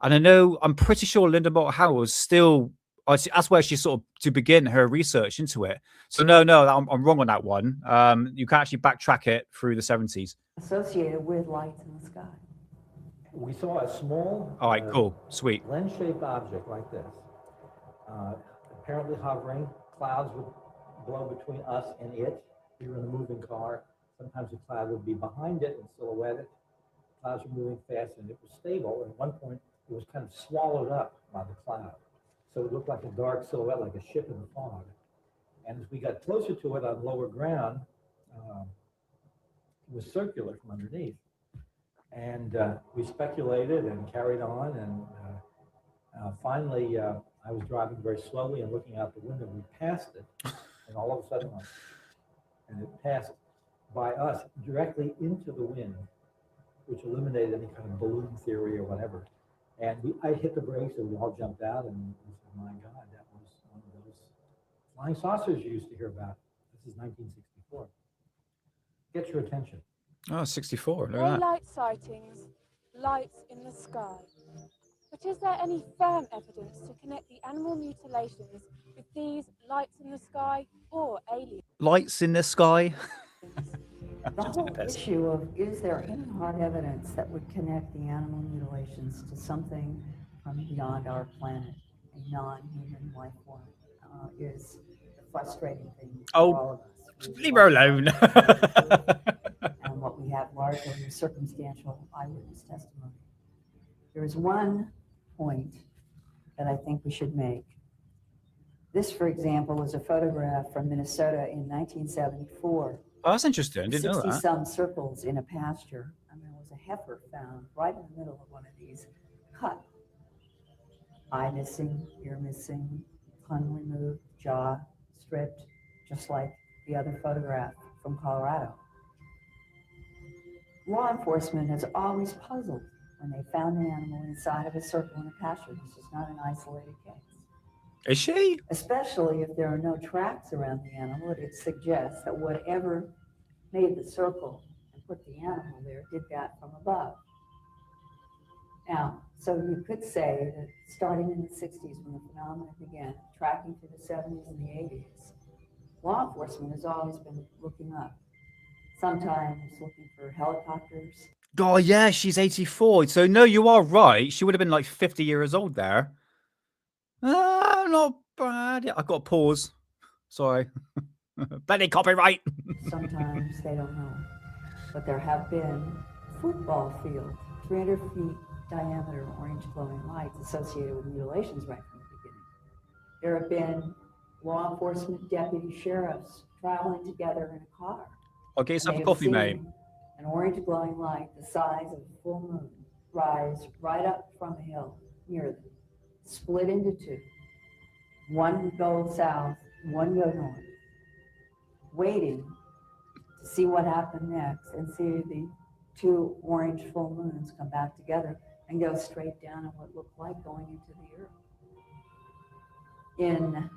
And I know, I'm pretty sure Linda Moulton Howe was still, that's where she sort of to begin her research into it. So no, I'm wrong on that one. You can actually backtrack it through the 70s. Associated with lights in the sky. We saw a small, All right, cool, sweet. lens-shaped object like this, apparently hovering. Clouds would blow between us and it. We were in a moving car. Sometimes the cloud would be behind it and silhouetted. Clouds were moving fast and it was stable. And at one point, it was kind of swallowed up by the cloud. So it looked like a dark silhouette, like a ship in the fog. And as we got closer to it on lower ground, it was circular from underneath. And we speculated and carried on. And finally, I was driving very slowly and looking out the window. We passed it. And all of a sudden, and it passed by us directly into the wind, which eliminated any kind of balloon theory or whatever. And I hit the brakes and we all jumped out and we said, my God, that was one of those flying saucers you used to hear about. This is 1964. Get your attention. Oh, 64, look at that. Daylight sightings, lights in the sky. But is there any firm evidence to connect the animal mutilations with these lights in the sky or aliens? Lights in the sky. The whole issue of, is there any hard evidence that would connect the animal mutilations to something from beyond our planet, a non-human life form, is the frustrating thing for all of us. Leave her alone. And what we have largely is circumstantial eyewitness testimony. There is one point that I think we should make. This, for example, is a photograph from Minnesota in 1974. Oh, that's interesting. I didn't know that. 60-some circles in a pasture, and there was a heifer found right in the middle of one of these, cut. Eye missing, ear missing, tongue removed, jaw stripped, just like the other photograph from Colorado. Law enforcement has always puzzled when they found an animal inside of a circle in a pasture. This is not an isolated case. Is she? Especially if there are no tracks around the animal, it suggests that whatever made the circle and put the animal there did that from above. Now, so you could say that starting in the 60s when the phenomenon began, tracking through the 70s and the 80s, law enforcement has always been looking up, sometimes looking for helicopters. Oh, yeah, she's 84. So, no, you are right. She would have been like 50 years old there. Not bad. Yeah, I've got to pause. Sorry. Bloody copyright. Sometimes they don't know. But there have been football field, 300 feet diameter orange glowing lights associated with mutilations right from the beginning. There have been law enforcement deputy sheriffs traveling together in a car. I'll get yourself And a they have coffee, mate. seen an orange glowing light the size of a full moon rise right up from a hill near them, split into two. One go south, one go north, waiting to see what happened next and see the two orange full moons come back together and go straight down on what looked like going into the earth. In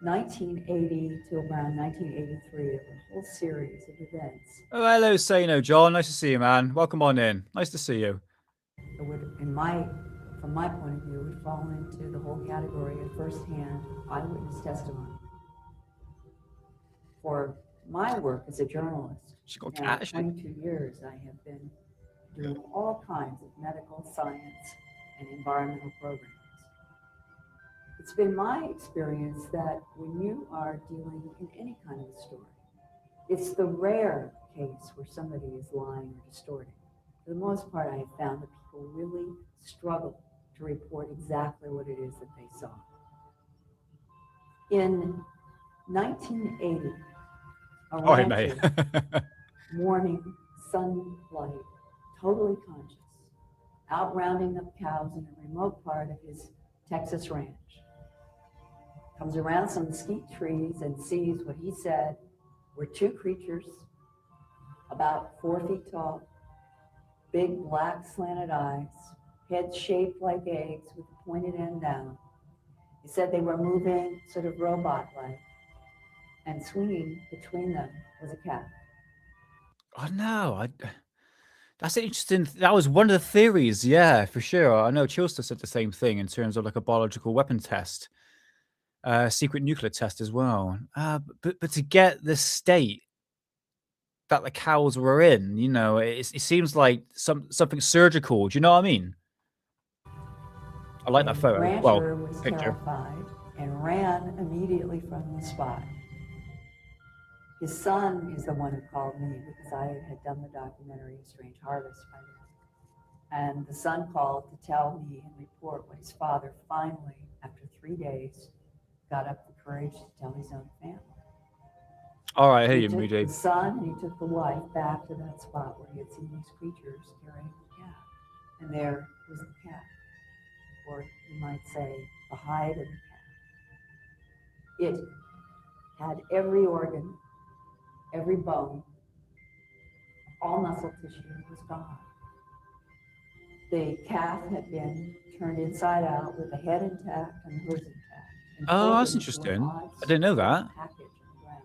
1980 to around 1983, a whole series of events. Oh, hello, Sano John. Nice to see you, man. Welcome on in. Nice to see you. It would, from my point of view, would fall into the whole category of firsthand eyewitness testimony. For my work as a journalist, She got now cash. 22 years, I have been doing all kinds of medical science and environmental programs. It's been my experience that when you are dealing in any kind of a story, it's the rare case where somebody is lying or distorting. For the most part, I have found that people really struggle to report exactly what it is that they saw. In 1980, a Oh, hey, mate. rancher, morning sunlight, totally conscious, out rounding up cows in a remote part of his Texas ranch, comes around some mesquite trees and sees what he said were two creatures about 4 feet tall, big black slanted eyes, heads shaped like eggs with the pointed end down. He said they were moving sort of robot-like, and swinging between them was a cat. Oh, no. That's interesting. That was one of the theories. Yeah, for sure. I know Chilster said the same thing in terms of like a biological weapon test, secret nuclear test as well. But to get the state that the cows were in, you know, it seems like something surgical. Do you know what I mean? I like that The photo. rancher Well, was picture. terrified and ran immediately from the spot. His son is the one who called me because I had done the documentary A Strange Harvest by then. And the son called to tell me and report what his father finally, after 3 days, got up the courage to tell his own family. All right, hey, He you took Moody. the son and he took the wife back to that spot where he had seen these creatures carrying the cat. And there was the cat, or you might say, the hide of the cat. It had every organ, every bone, all muscle tissue was gone. The calf had been turned inside out with the head intact and the hooves intact. And Oh, folded that's into an interesting. odd I didn't know square that. package on the ground.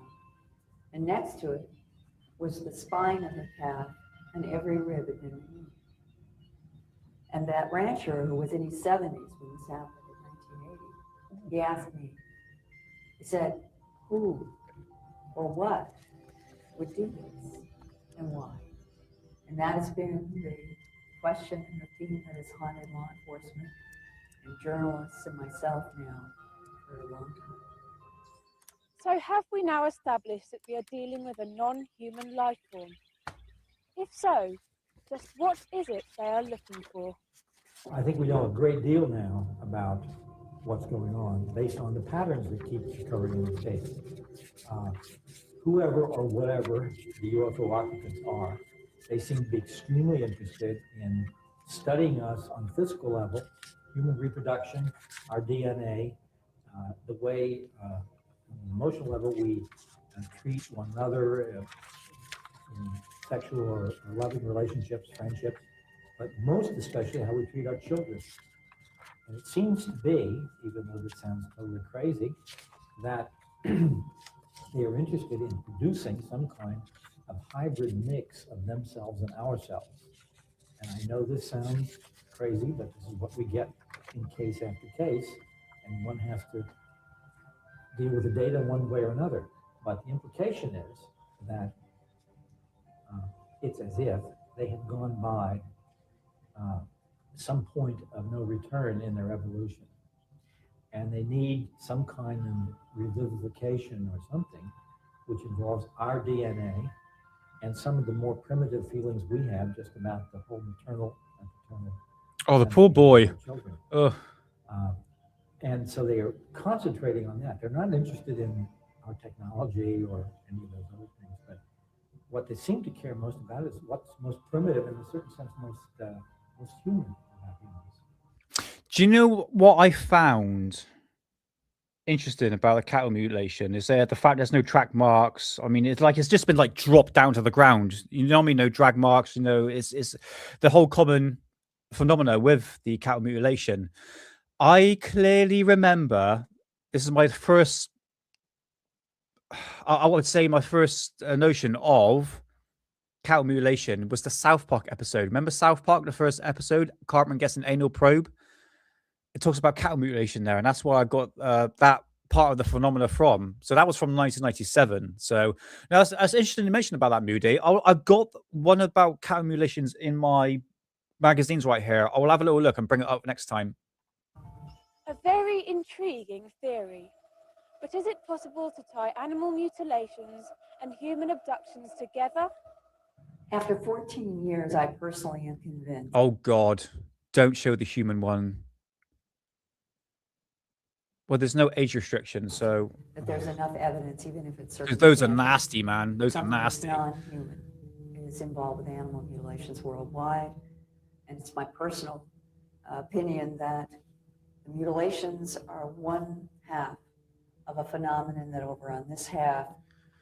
And next to it was the spine of the calf, and every rib had been removed. And that rancher, who was in his 70s when this happened in 1980, he asked me, he said, who or what would do this and why? And that has been the question and the theme that has haunted law enforcement and journalists and myself now for a long time. So have we now established that we are dealing with a non-human life form? If so, just what is it they are looking for? I think we know a great deal now about what's going on based on the patterns that keep occurring in the case. Whoever or whatever the UFO occupants are, they seem to be extremely interested in studying us on the physical level, human reproduction, our DNA, the way, on the emotional level, we treat one another in sexual or loving relationships, friendships, but most especially how we treat our children. And it seems to be, even though this sounds totally crazy, that they are interested in producing some kind of hybrid mix of themselves and ourselves. And I know this sounds crazy, but this is what we get in case after case, and one has to deal with the data one way or another. But the implication is that it's as if they have gone by some point of no return in their evolution. And they need some kind of revivification or something, which involves our DNA and some of the more primitive feelings we have just about the whole maternal and paternal. Oh, the poor boy. Children. Oh. And so they are concentrating on that. They're not interested in our technology or any of those other things, but what they seem to care most about is what's most primitive, in a certain sense, most human about humans. Do you know what I found interesting about the cattle mutilation is the fact there's no track marks. I mean, it's like it's just been like dropped down to the ground. You know what I mean? No drag marks. You know, it's the whole common phenomena with the cattle mutilation. I clearly remember, this is my first I would say my first notion of cattle mutilation was the South Park episode. Remember South Park, the first episode? Cartman gets an anal probe. It talks about cattle mutilation there, and that's where I got that part of the phenomena from. So that was from 1997. So now that's interesting to mention about that, Moody. I've got one about cattle mutilations in my magazines right here. I will have a little look and bring it up next time. A very intriguing theory. But is it possible to tie animal mutilations and human abductions together? After 14 years, I personally am convinced. Oh, God. Don't show the human one. Well, there's no age restriction, so... That there's enough evidence, even if it's Because those are circumstantial, nasty, man. Those are something nasty. non-human is involved with animal mutilations worldwide. And it's my personal opinion that the mutilations are one half of a phenomenon that over on this half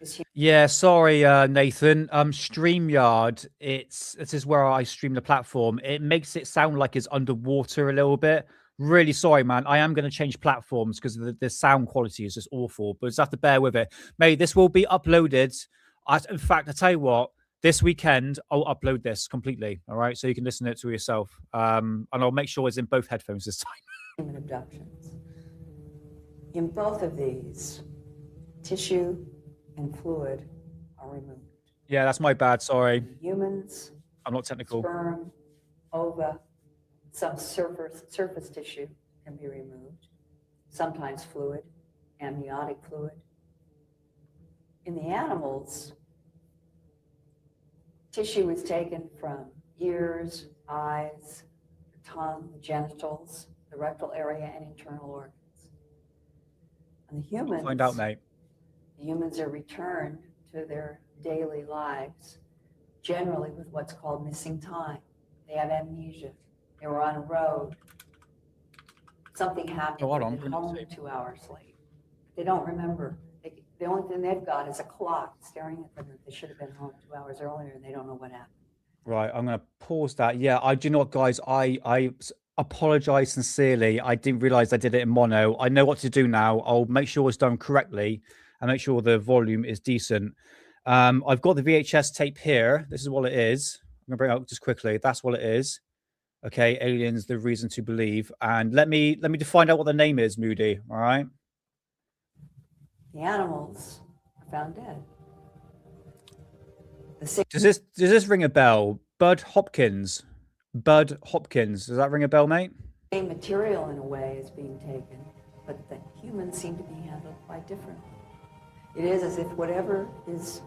is human. Yeah, sorry, Nathan. StreamYard, this is where I stream the platform. It makes it sound like it's underwater a little bit. Really sorry, man. I am going to change platforms because the sound quality is just awful, but just have to bear with it. Mate, this will be uploaded. In fact, I tell you what, this weekend, I'll upload this completely. All right. So you can listen to it to yourself. And I'll make sure it's in both headphones this time. Human abductions. In both of these, tissue and fluid are removed. Yeah, that's my bad. Sorry. Humans, I'm not technical. sperm, ova, some surface tissue can be removed, sometimes fluid, amniotic fluid. In the animals, tissue is taken from ears, eyes, the tongue, the genitals, the rectal area, and internal organs. And the humans, Find out, mate. the humans are returned to their daily lives, generally with what's called missing time. They have amnesia. They were on a road. Something happened. Oh, hold on. They're home 2 hours late. They don't remember. The only thing they've got is a clock staring at them that they should have been home 2 hours earlier, and they don't know what happened. Right, I'm going to pause that. Yeah, I do not, guys. I apologize sincerely. I didn't realize I did it in mono. I know what to do now. I'll make sure it's done correctly and make sure the volume is decent. I've got the VHS tape here. This is what it is. I'm going to bring it up just quickly. That's what it is. Okay, aliens, the reason to believe. And let me find out what the name is, Moody. All right. The animals are found dead. Does this ring a bell? Bud Hopkins. Bud Hopkins. Does that ring a bell, mate? Same material in a way is being taken, but the humans seem to be handled quite differently. It is as if whatever is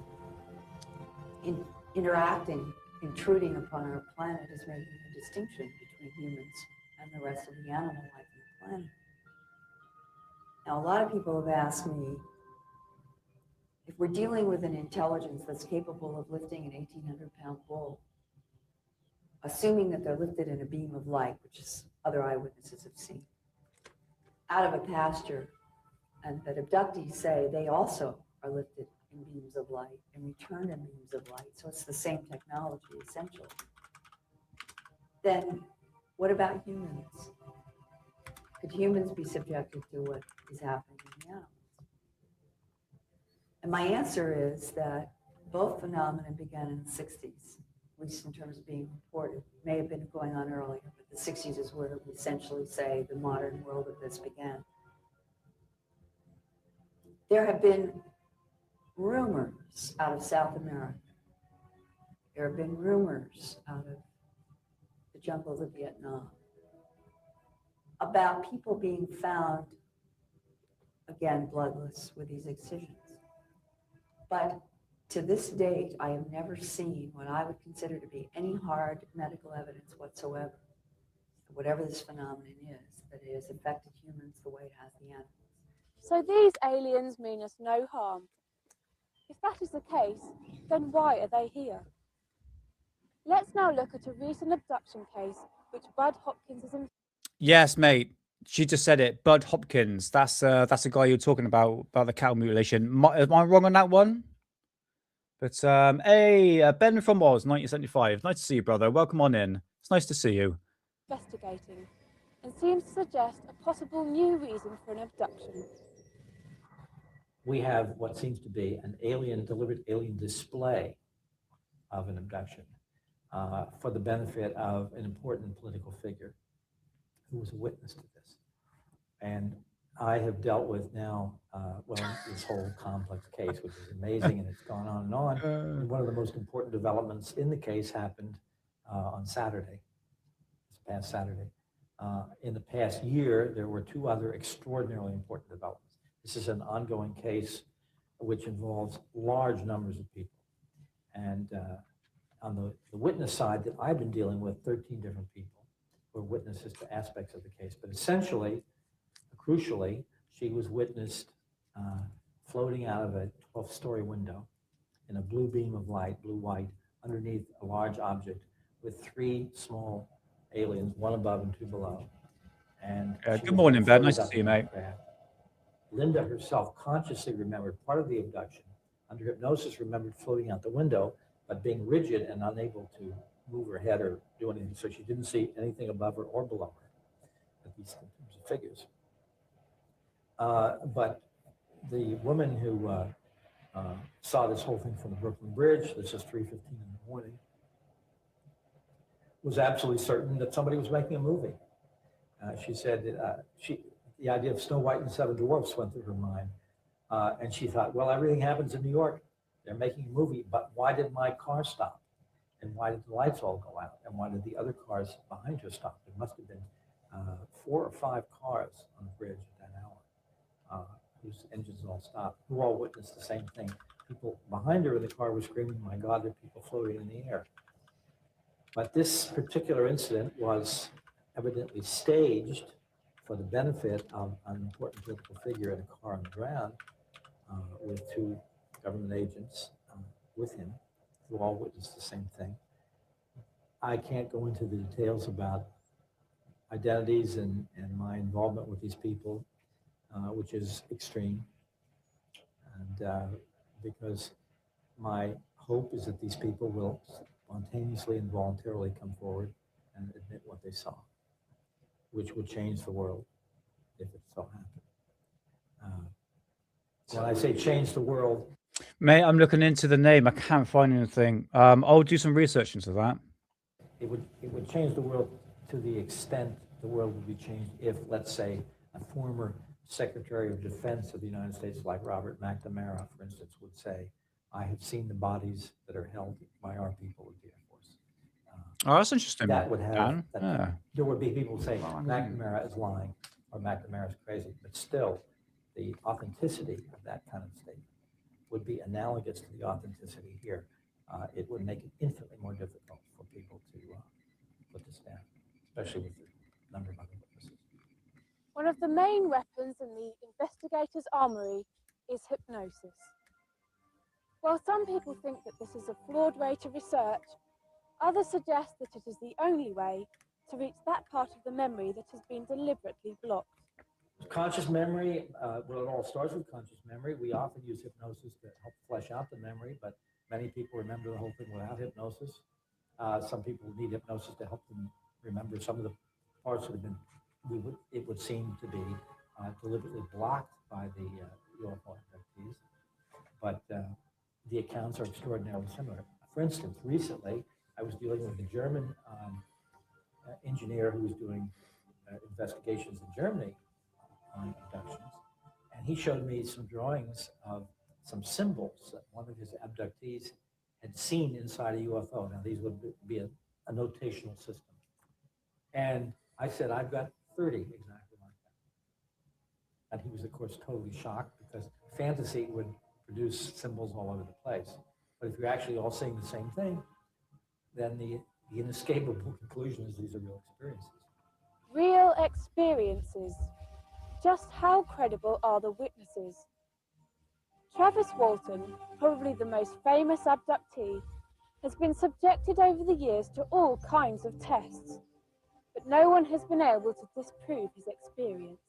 interacting, intruding upon our planet is making a distinction between humans and the rest of the animal life on the planet. Now, a lot of people have asked me, if we're dealing with an intelligence that's capable of lifting an 1,800-pound bull, assuming that they're lifted in a beam of light, which is other eyewitnesses have seen, out of a pasture, and that abductees say they also are lifted in beams of light and returned in beams of light, so it's the same technology essentially, then what about humans? Could humans be subjected to what is happening in the animals? And my answer is that both phenomena began in the 60s, at least in terms of being reported. It may have been going on earlier, but the 60s is where we essentially say the modern world of this began. There have been rumors out of South America. There have been rumors out of the jungles of Vietnam about people being found, again, bloodless with these excisions. But to this date, I have never seen what I would consider to be any hard medical evidence whatsoever, whatever this phenomenon is, that it has affected humans the way it has the animals. So these aliens mean us no harm. If that is the case, then why are they here? Let's now look at a recent abduction case which Bud Hopkins is involved. Yes, mate. She just said it. Bud Hopkins. That's the guy you're talking about the cattle mutilation. Am I wrong on that one? But hey, Ben from Oz, 1975. Nice to see you, brother. Welcome on in. It's nice to see you. Investigating and seems to suggest a possible new reason for an abduction. we have what seems to be an deliberate alien display of an abduction for the benefit of an important political figure who was a witness to this. And I have dealt with now, this whole complex case, which is amazing, and it's gone on and on. And one of the most important developments in the case happened on Saturday, this past Saturday. In the past year, there were two other extraordinarily important developments. This is an ongoing case which involves large numbers of people. And on the witness side that I've been dealing with, 13 different people were witnesses to aspects of the case. But essentially, crucially, she was witnessed floating out of a 12-story window in a blue beam of light, blue-white, underneath a large object with three small aliens, one above and two below. And good morning, Ben. Nice to see you, mate. Linda herself consciously remembered part of the abduction. Under hypnosis, remembered floating out the window, but being rigid and unable to move her head or do anything. So she didn't see anything above her or below her, at least in terms of figures. But the woman who saw this whole thing from the Brooklyn Bridge, this is 3:15 in the morning, was absolutely certain that somebody was making a movie. She said the idea of Snow White and the Seven Dwarfs went through her mind. And she thought, well, everything happens in New York. They're making a movie, but why did my car stop? And why did the lights all go out? And why did the other cars behind her stop? There must have been 4 or 5 cars on the bridge at that hour whose engines all stopped, who all witnessed the same thing. People behind her in the car were screaming, my God, there are people floating in the air. But this particular incident was evidently staged for the benefit of an important political figure in a car on the ground with 2 government agents with him who all witnessed the same thing. I can't go into the details about identities and my involvement with these people, which is extreme. And because my hope is that these people will spontaneously and voluntarily come forward and admit what they saw, which would change the world if it so happened. When I say change the world, Mate, I'm looking into the name. I can't find anything. I'll do some research into that. it would change the world to the extent the world would be changed if, let's say, a former Secretary of Defense of the United States, like Robert McNamara, for instance, would say, I have seen the bodies that are held by our people with the Air Force. Oh, that's interesting. That would have, Yeah. there would be people saying McNamara is lying or McNamara is crazy, but still the authenticity of that kind of statement would be analogous to the authenticity here. It would make it infinitely more difficult for people to put this down, especially with the number of other witnesses. One of the main weapons in the investigator's armory is hypnosis. While some people think that this is a flawed way to research, others suggest that it is the only way to reach that part of the memory that has been deliberately blocked. Conscious memory, well, it all starts with conscious memory. We often use hypnosis to help flesh out the memory, but many people remember the whole thing without hypnosis. Some people need hypnosis to help them remember some of the parts that have been, it would seem to be deliberately blocked by the UFO abductees. But the accounts are extraordinarily similar. For instance, recently, I was dealing with a German engineer who was doing investigations in Germany on abductions, and he showed me some drawings of some symbols that one of his abductees had seen inside a UFO. Now, these would be a notational system. And I said, I've got 30 exactly like that. And he was, of course, totally shocked because fantasy would produce symbols all over the place. But if you're actually all seeing the same thing, then the inescapable conclusion is these are real experiences. Real experiences. Just how credible are the witnesses? Travis Walton, probably the most famous abductee, has been subjected over the years to all kinds of tests, but no one has been able to disprove his experience.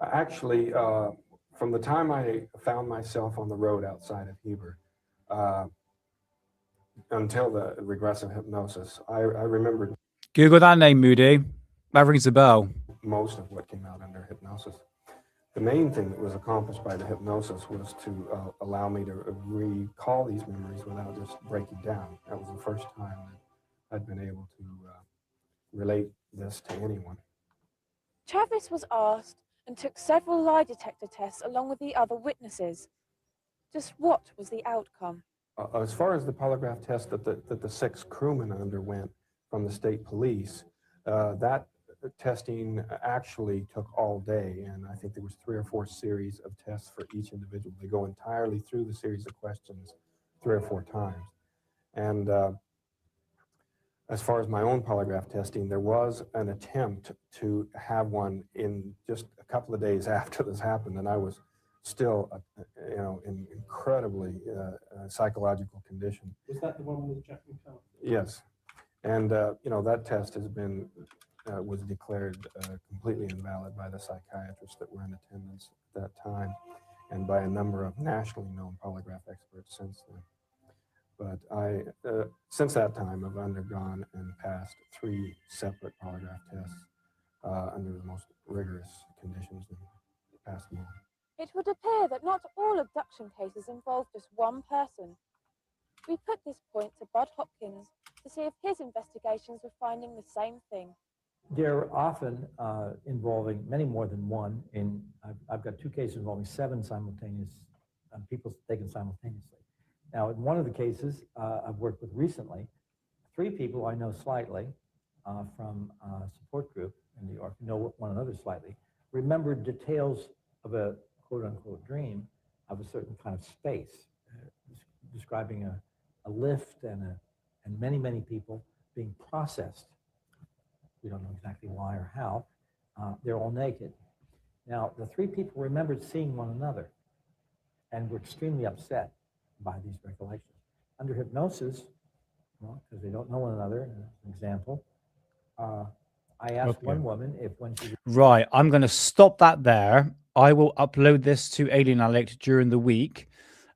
Actually, from the time I found myself on the road outside of Heber, until the regressive hypnosis, I remembered Google that name, Moody. That rings a bell. most of what came out under hypnosis. the main thing that was accomplished by the hypnosis was to allow me to recall these memories without just breaking down. That was the first time that I'd been able to relate this to anyone. Travis was asked and took several lie detector tests along with the other witnesses. Just what was the outcome? As far as the polygraph test that the 6 crewmen underwent from the state police, that testing actually took all day, and I think there was 3 or 4 series of tests for each individual. They go entirely through the series of questions 3 or 4 times. And as far as my own polygraph testing, there was an attempt to have one in just a couple of days after this happened, and I was still, in incredibly psychological condition. Was that the one with Jack and Carl? Yes, and that test has been was declared completely invalid by the psychiatrists that were in attendance at that time, and by a number of nationally known polygraph experts since then. But I, since that time, have undergone and passed 3 separate polygraph tests under the most rigorous conditions and passed them all. It would appear that not all abduction cases involve just one person. We put this point to Bud Hopkins to see if his investigations were finding the same thing. They're often involving many more than one. I've got 2 cases involving 7 simultaneous people taken simultaneously. Now, in one of the cases I've worked with recently, 3 people I know slightly from a support group in New York, know one another slightly, remembered details of a quote-unquote dream of a certain kind of space, describing a lift and many, many people being processed. We don't know exactly why or how. They're all naked. Now, the 3 people remembered seeing one another and were extremely upset by these recollections. Under hypnosis, well, because they don't know one another, an example, I asked one woman if when she... Right, I'm going to stop that there. I will upload this to Alien Addict during the week.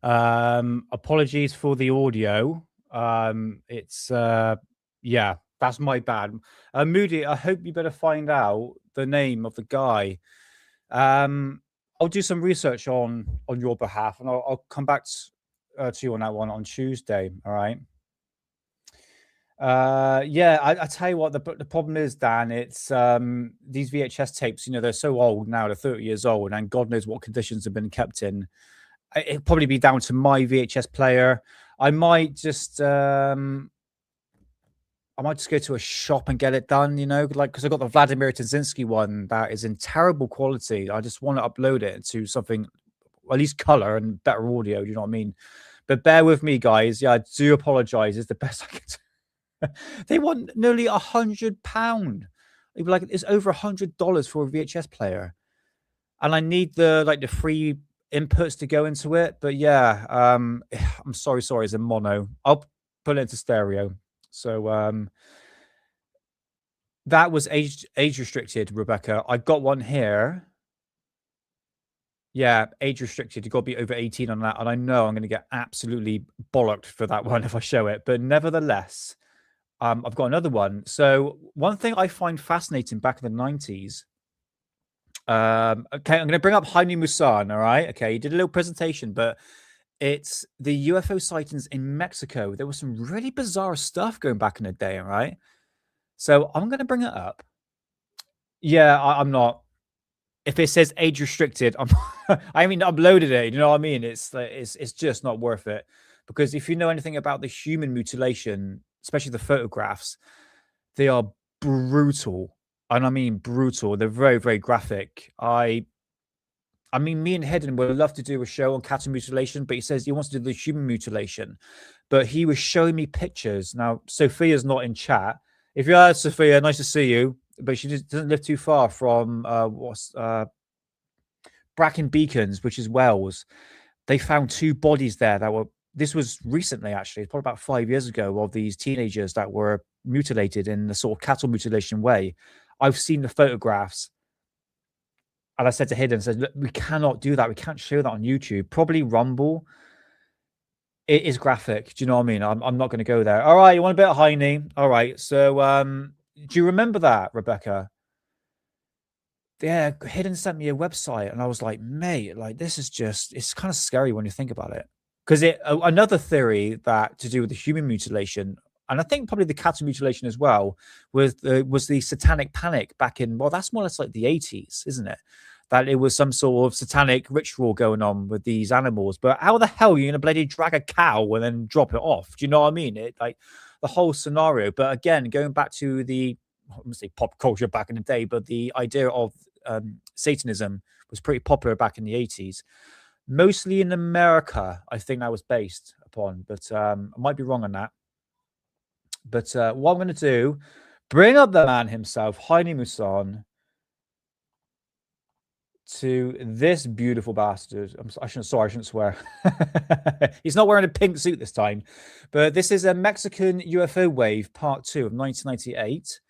Apologies for the audio. It's, yeah, that's my bad. Moody, I hope you better find out the name of the guy. I'll do some research on your behalf, and I'll come back to you on that one on Tuesday, all right? Yeah, I tell you what, the problem is, Dan, it's these VHS tapes, they're so old now, they're 30 years old, and God knows what conditions have been kept in. It'd probably be down to my VHS player. I might just go to a shop and get it done, because I got the Vladimir Tazinski one that is in terrible quality. I just want to upload it to something, at least color and better audio, do you know what I mean? But bear with me, guys. Yeah, I do apologize. It's the best I can do. They want nearly £100. They'd be like, it's over $100 for a VHS player, and I need the free inputs to go into it. But yeah, I'm sorry, it's a mono. I'll put it into stereo. So that was age restricted, Rebecca. I got one here. Yeah, age restricted. You've got to be over 18 on that, and I know I'm going to get absolutely bollocked for that one if I show it. But nevertheless, I've got another one. So one thing I find fascinating back in the 90s. Okay, I'm going to bring up Jaime Musan, all right? Okay, he did a little presentation, but it's the UFO sightings in Mexico. There was some really bizarre stuff going back in the day, all right? So I'm going to bring it up. Yeah, I'm not. If it says age restricted, I haven't uploaded it. You know what I mean? It's just not worth it, because if you know anything about the human mutilation, especially the photographs, they are brutal. And I mean brutal. They're very, very graphic. I mean, me and Hedden would love to do a show on cattle mutilation, but he says he wants to do the human mutilation. But he was showing me pictures. Now, Sophia's not in chat. If you're out, Sophia, nice to see you. But she doesn't live too far from Bracken Beacons, which is Wales. They found 2 bodies there that were... This was recently, actually, probably about 5 years ago, of these teenagers that were mutilated in the sort of cattle mutilation way. I've seen the photographs. And I said to Hayden, look, we cannot do that. We can't show that on YouTube. Probably Rumble. It is graphic. Do you know what I mean? I'm not going to go there. All right, you want a bit of Heine? All right. So do you remember that, Rebecca? yeah, Hidden sent me a website, and I was like, mate, like this is it's kind of scary when you think about it. Because another theory that to do with the human mutilation, and I think probably the cattle mutilation as well, was the satanic panic back in, well, that's more or less like the 80s, isn't it? That it was some sort of satanic ritual going on with these animals. But how the hell are you going to bloody drag a cow and then drop it off? Do you know what I mean? It like the whole scenario. But again, going back to the, I wouldn't say pop culture back in the day, but the idea of Satanism was pretty popular back in the 80s. Mostly in America, I think that was based upon, but I might be wrong on that. But what I'm going to do, bring up the man himself, Heine Musan, to this beautiful bastard. I shouldn't swear. He's not wearing a pink suit this time, but this is a Mexican UFO wave part 2 of 1998.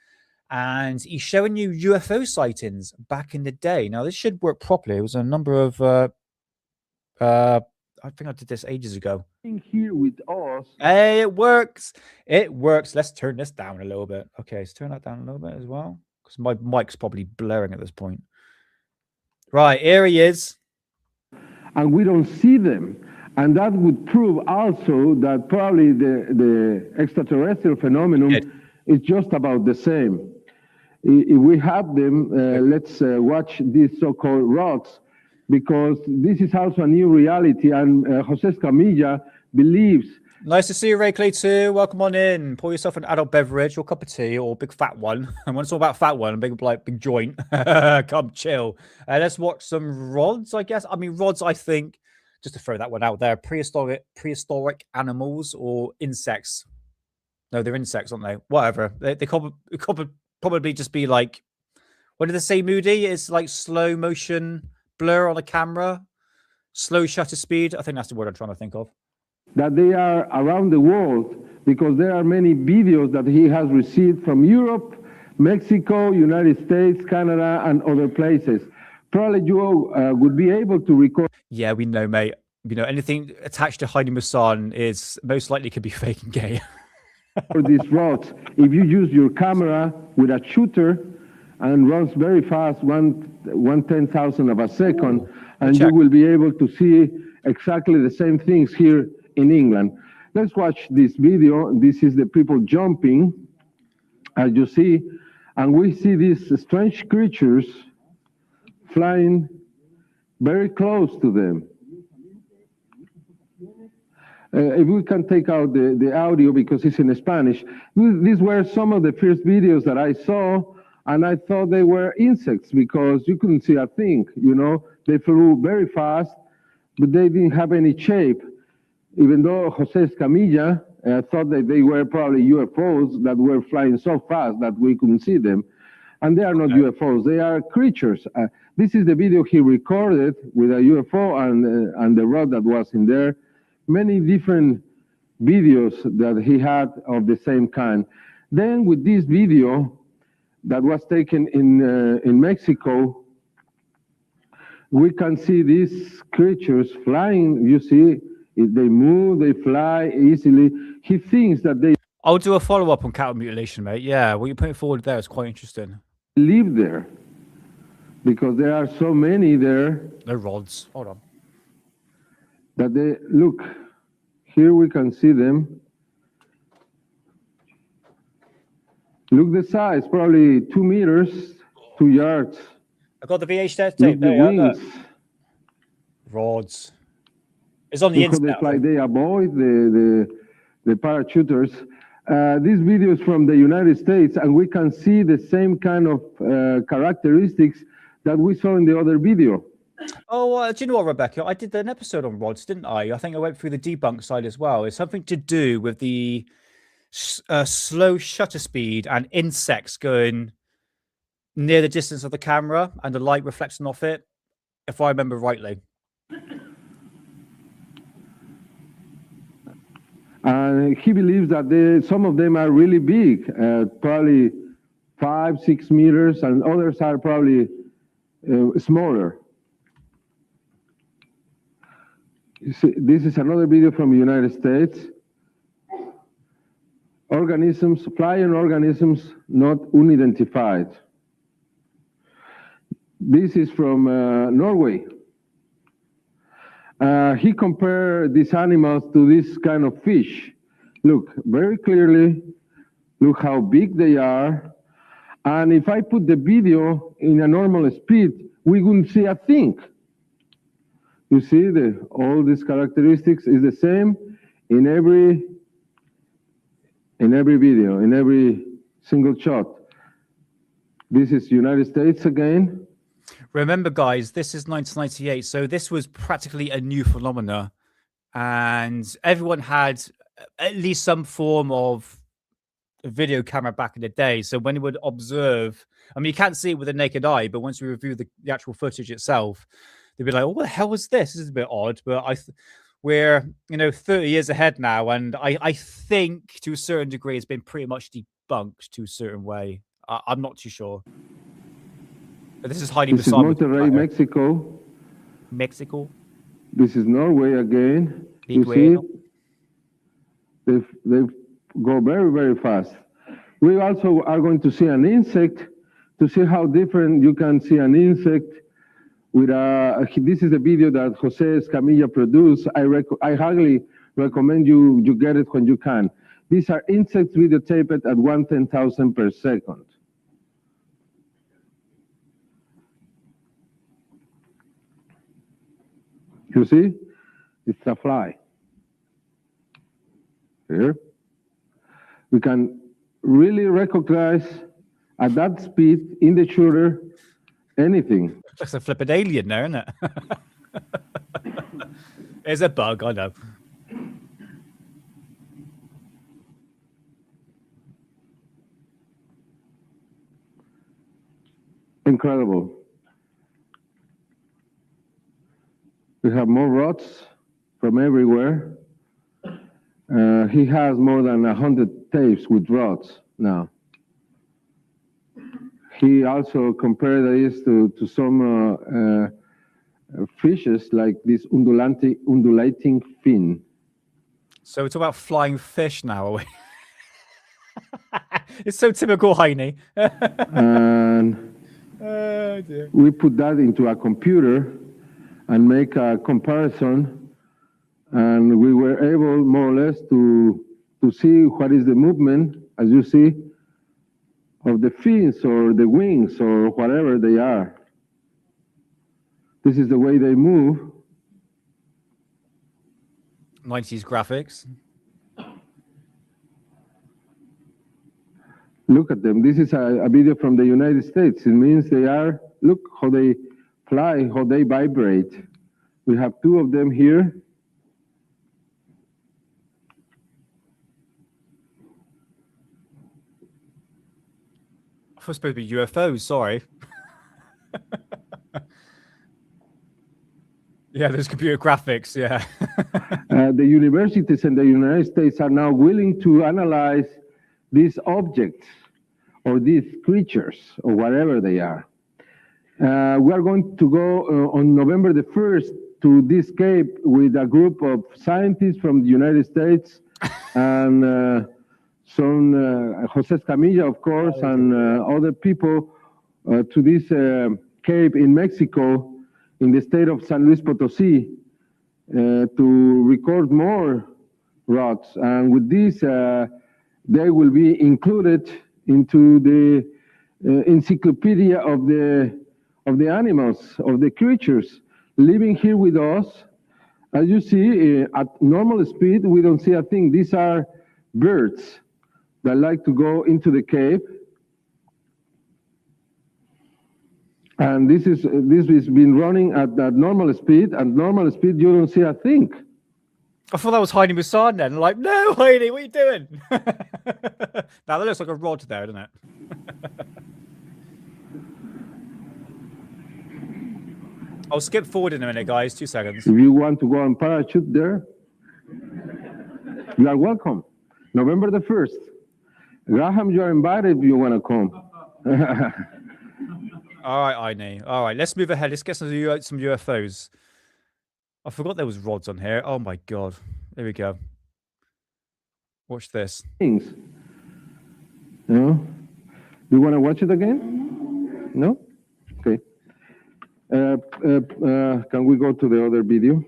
And he's showing you UFO sightings back in the day. Now, this should work properly. It was a number of I think I did this ages ago. Here with us. Hey, it works. It works. Let's turn this down a little bit. Okay, let's turn that down a little bit as well, because my mic's probably blaring at this point. Right, here he is. And we don't see them. And that would prove also that probably the extraterrestrial phenomenon is just about the same. If we have them, let's watch these so-called rods, because this is also a new reality, and Jose Escamilla believes. Nice to see you, Ray Clay, too. Welcome on in. Pour yourself an adult beverage or cup of tea or a big fat one. And when it's all about fat one, a big joint, come chill. Let's watch some rods, I guess. I mean, rods, I think, just to throw that one out there, prehistoric animals or insects. No, they're insects, aren't they? Whatever. They could probably just be like, what did they say, Moody? It's like slow motion blur on a camera, slow shutter speed. I think that's the word I'm trying to think of. That they are around the world, because there are many videos that he has received from Europe, Mexico, United States, Canada, and other places. Probably you would be able to record. Yeah, we know, mate. You know, anything attached to Heine Musan is most likely could be fake and gay. For these rods, if you use your camera with a shooter and runs very fast, 1/10,000 of a second, and you will be able to see exactly the same things here in England. Let's watch this video. This is the people jumping, as you see, and we see these strange creatures flying very close to them. If we can take out the audio because it's in Spanish. These were some of the first videos that I saw, and I thought they were insects because you couldn't see a thing, you know. They flew very fast, but they didn't have any shape. Even though Jose Escamilla thought that they were probably UFOs that were flying so fast that we couldn't see them. And they are not UFOs, they are creatures. This is the video he recorded with a UFO and the rod that was in there. Many different videos that he had of the same kind. Then with this video that was taken in Mexico, we can see these creatures flying. You see, they move, they fly easily. He thinks that they I'll do a follow-up on cattle mutilation, mate. Yeah, what you're putting forward there is quite interesting. live there because there are so many there. No rods. Hold on. That they look here, we can see them. Look the size, probably 2 meters, 2 yards. I got the VHS tape Look the there. wings. Rods. It's on the Look how internet. they fly. They avoid the parachuters. This video is from the United States, and we can see the same kind of characteristics that we saw in the other video. Oh, do you know what, Rebecca? I did an episode on rods, didn't I? I think I went through the debunk side as well. It's something to do with the slow shutter speed and insects going near the distance of the camera and the light reflecting off it, if I remember rightly. And he believes that some of them are really big, probably 5-6 meters, and others are probably smaller. You see, this is another video from the United States. Organisms, flying organisms not unidentified. This is from Norway. He compared these animals to this kind of fish. Look very clearly, look how big they are. And if I put the video in a normal speed, we wouldn't see a thing. You see, all these characteristics is the same in every video, in every single shot. This is United States again. Remember, guys, this is 1998, so this was practically a new phenomena, and everyone had at least some form of a video camera back in the day. So when you would observe, I mean, you can't see it with the naked eye, but once you review the actual footage itself, they'd be like, "Oh, what the hell was this? This is a bit odd." But we're 30 years ahead now, and I think to a certain degree it's been pretty much debunked to a certain way. I'm not too sure. But this is highly This is bizarre. Monterrey, Mexico. Mexico. This is Norway again. You Big see, they go very, very fast. We also are going to see an insect to see how different you can see an insect with this is the video that Jose Escamilla produced. I highly recommend you get it when you can. These are insects videotaped at 1/10,000 per second. You see, it's a fly. Here. We can really recognize at that speed in the shooter anything. Looks like a flippin' alien there, isn't it? It's a bug, I know. Incredible. We have more rods from everywhere. He has more than 100 tapes with rods now. He also compared this to some fishes like this undulating fin. So it's about flying fish now, are we? It's so typical Heine. And Oh dear. we put that into a computer and make a comparison, and we were able more or less to see what is the movement, as you see, of the fins or the wings or whatever they are. This is the way they move. 90s graphics. Look at them. This is a video from the United States. It means they are, look how they fly, how they vibrate. We have two of them here. I was supposed to be UFOs, sorry. Yeah, there's computer graphics, yeah. The universities in the United States are now willing to analyze these objects or these creatures or whatever they are. We are going to go on November the 1st to this cape with a group of scientists from the United States and some Jose Escamilla, of course, and other people to this cape in Mexico, in the state of San Luis Potosí, to record more rods. And with this, they will be included into the encyclopedia of the animals, of the creatures living here with us. As you see, at normal speed, we don't see a thing. These are birds that like to go into the cave. And this has been running at normal speed. At normal speed, you don't see a thing. I thought that was Heine Musan then. Like, no, Heine, what are you doing? Now, that looks like a rod there, doesn't it? I'll skip forward in a minute, guys. 2 seconds. If you want to go on parachute there, you are welcome. November the 1st. Graham, you are invited if you want to come. All right, Heine. All right, let's move ahead. Let's get some UFOs. I forgot there was rods on here. Oh, my God. Here we go. Watch this. Things. No? Do you want to watch it again? No? Okay. Can we go to the other video?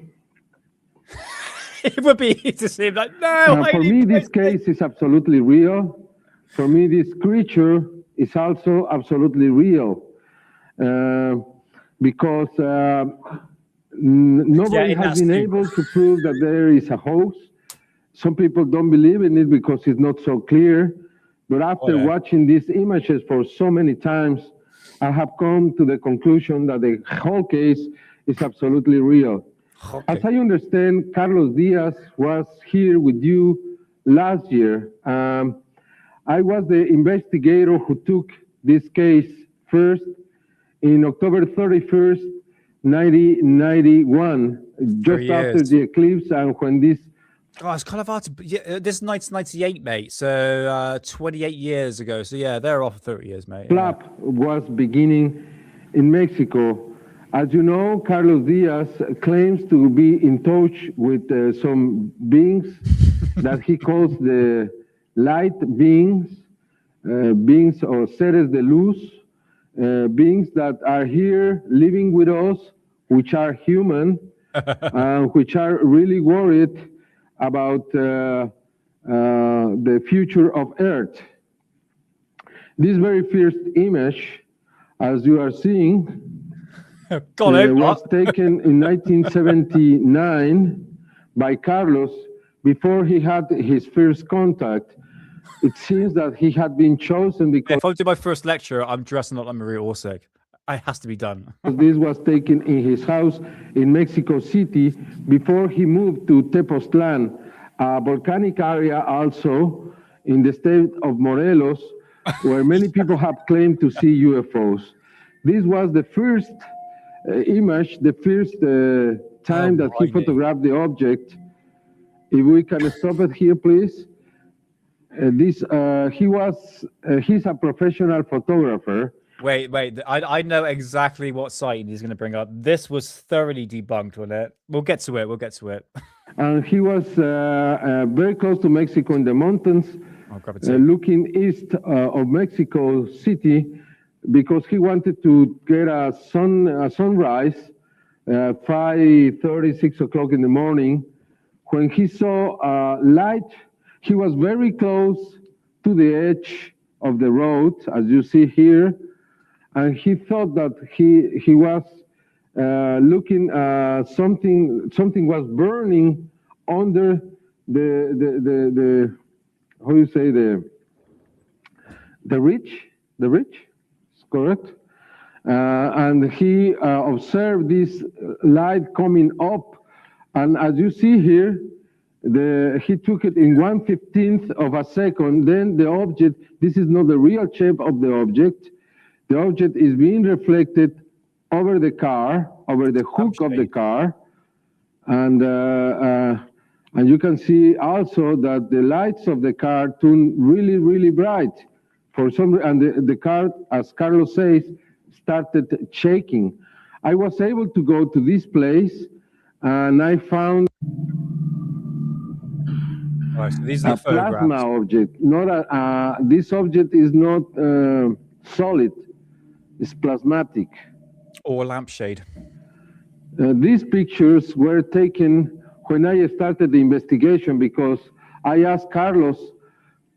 It would be easy to see him like, no, For me, this case is absolutely real. For me, this creature is also absolutely real. Because nobody in has that been suit. able to prove that there is a hoax. Some people don't believe in it because it's not so clear. But after watching these images for so many times, I have come to the conclusion that the whole case is absolutely real. As I understand, Carlos Diaz was here with you last year. I was the investigator who took this case first in October 31st, 1991, just after the eclipse, and when this... Oh, it's kind of hard to... Yeah, this is 1998, mate, so 28 years ago. So yeah, they're off 30 years, mate. Flap was beginning in Mexico. As you know, Carlos Diaz claims to be in touch with some beings that he calls the light beings, beings or seres de luz, beings that are here living with us, which are human, which are really worried about the future of Earth. This very first image, as you are seeing, was taken in 1979 by Carlos before he had his first contact. It seems that he had been chosen because... If I do my first lecture, I'm dressing up like Maria Orsic. It has to be done. This was taken in his house in Mexico City before he moved to Tepoztlan, a volcanic area also in the state of Morelos, where many people have claimed to see UFOs. This was the first image, the first time that he photographed the object. If we can stop it here, please. He's a professional photographer. Wait, I know exactly what sighting he's going to bring up. This was thoroughly debunked, wasn't it? We'll get to it. And he was very close to Mexico in the mountains, looking east of Mexico City, because he wanted to get a sunrise, 5:30, 6 o'clock in the morning. When he saw light, he was very close to the edge of the road, as you see here, and he thought that he was looking something was burning under the how do you say the ridge, correct? And he observed this light coming up, and as you see here, he took it in 1/15 of a second. Then the object, this is not the real shape of the object. The object is being reflected over the car, over the hook of the car, and you can see also that the lights of the car turn really, really bright. For some, and the car, as Carlos says, started shaking. I was able to go to this place, and I found so these are a plasma object. This object is not solid; it's plasmatic. Or a lampshade. These pictures were taken when I started the investigation, because I asked Carlos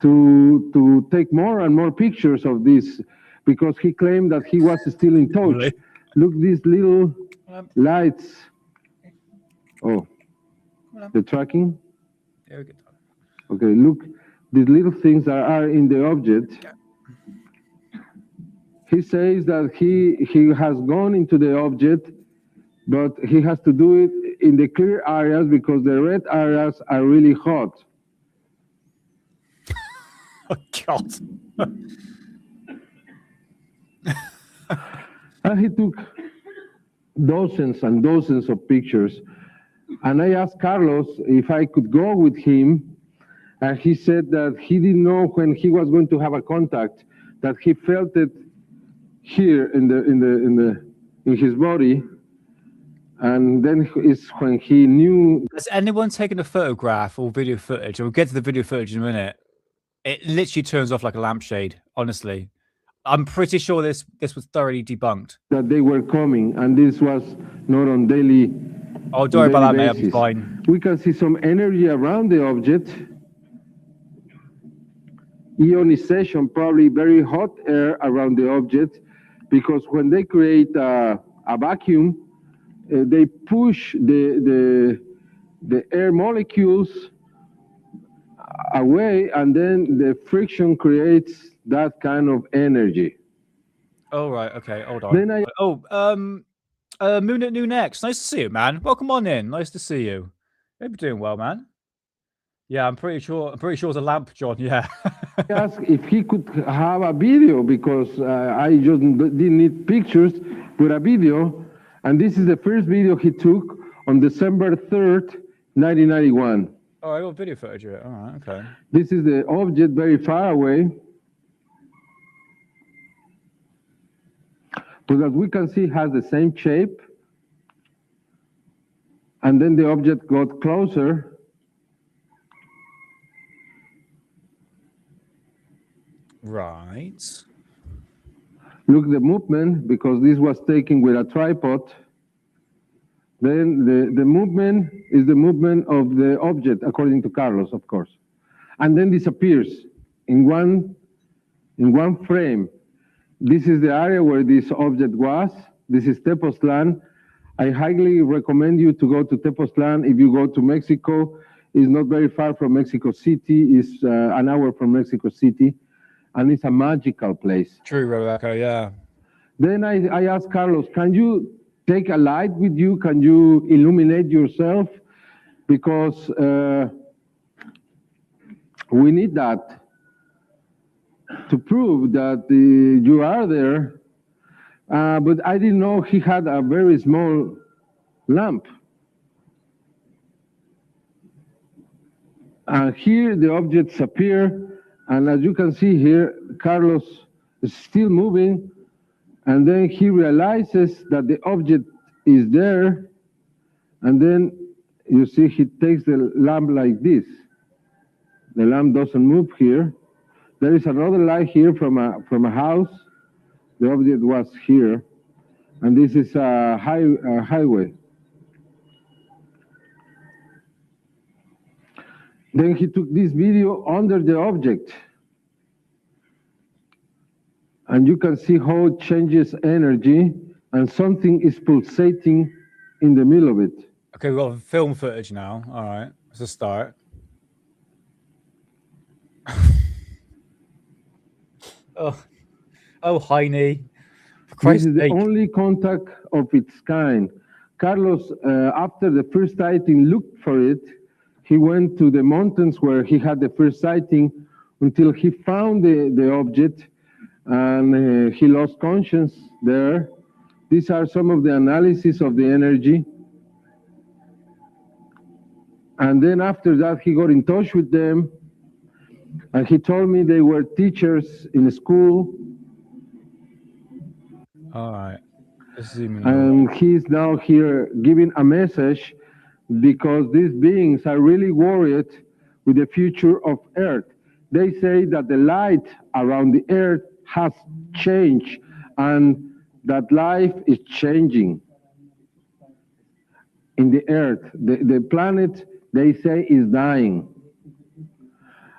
to take more and more pictures of this, because he claimed that he was still in touch. Really? Look, these little lights. Oh, the tracking? There we go. Okay, look, these little things are in the object. He says that he has gone into the object, but he has to do it in the clear areas because the red areas are really hot. Oh, God. And he took dozens and dozens of pictures. And I asked Carlos if I could go with him. And he said that he didn't know when he was going to have a contact, that he felt it here in his body. And then is when he knew. Has anyone taken a photograph or video footage? We'll get to the video footage in a minute. It literally turns off like a lampshade, honestly. I'm pretty sure this was thoroughly debunked. that they were coming, and this was not on daily. Oh, don't worry about that, mate. I'll be basis. fine. We can see some energy around the object. Ionization, probably very hot air around the object, because when they create a vacuum, they push the air molecules away, and then the friction creates that kind of energy. Oh, right. Okay. Hold on. Then Moon at New Next. Nice to see you, man. Welcome on in. Nice to see you. Hope you're doing well, man. Yeah, I'm pretty sure it's a lamp, John. Yeah. asked if he could have a video, because I just didn't need pictures, but a video. And this is the first video he took on December 3rd, 1991. Oh, I got video footage of it. All right. Okay. This is the object very far away. But as we can see, it has the same shape. And then the object got closer. Right. Look the movement, because this was taken with a tripod. Then the movement is the movement of the object, according to Carlos, of course. And then disappears in one frame. This is the area where this object was. This is Tepoztlan. I highly recommend you to go to Tepoztlan if you go to Mexico. It's not very far from Mexico City. It's an hour from Mexico City. And it's a magical place. True, Rebecca. Yeah. Then I asked Carlos, can you take a light with you? Can you illuminate yourself? Because we need that to prove that you are there. But I didn't know he had a very small lamp. And here the objects appear. And as you can see here, Carlos is still moving. And then he realizes that the object is there. And then you see he takes the lamp like this. The lamp doesn't move here. There is another light here from a house. The object was here. And this is a highway. Then he took this video under the object. And you can see how it changes energy, and something is pulsating in the middle of it. Okay, we've got film footage now. All right, let's just start. Oh, Heine. This is the only contact of its kind. Carlos, after the first sighting, looked for it. He went to the mountains where he had the first sighting until he found the object, and he lost conscience there. These are some of the analysis of the energy. And then after that, he got in touch with them, and he told me they were teachers in a school. All right. And he's now here giving a message, because these beings are really worried with the future of Earth. They say that the light around the Earth has changed, and that life is changing in the Earth. The planet, they say, is dying.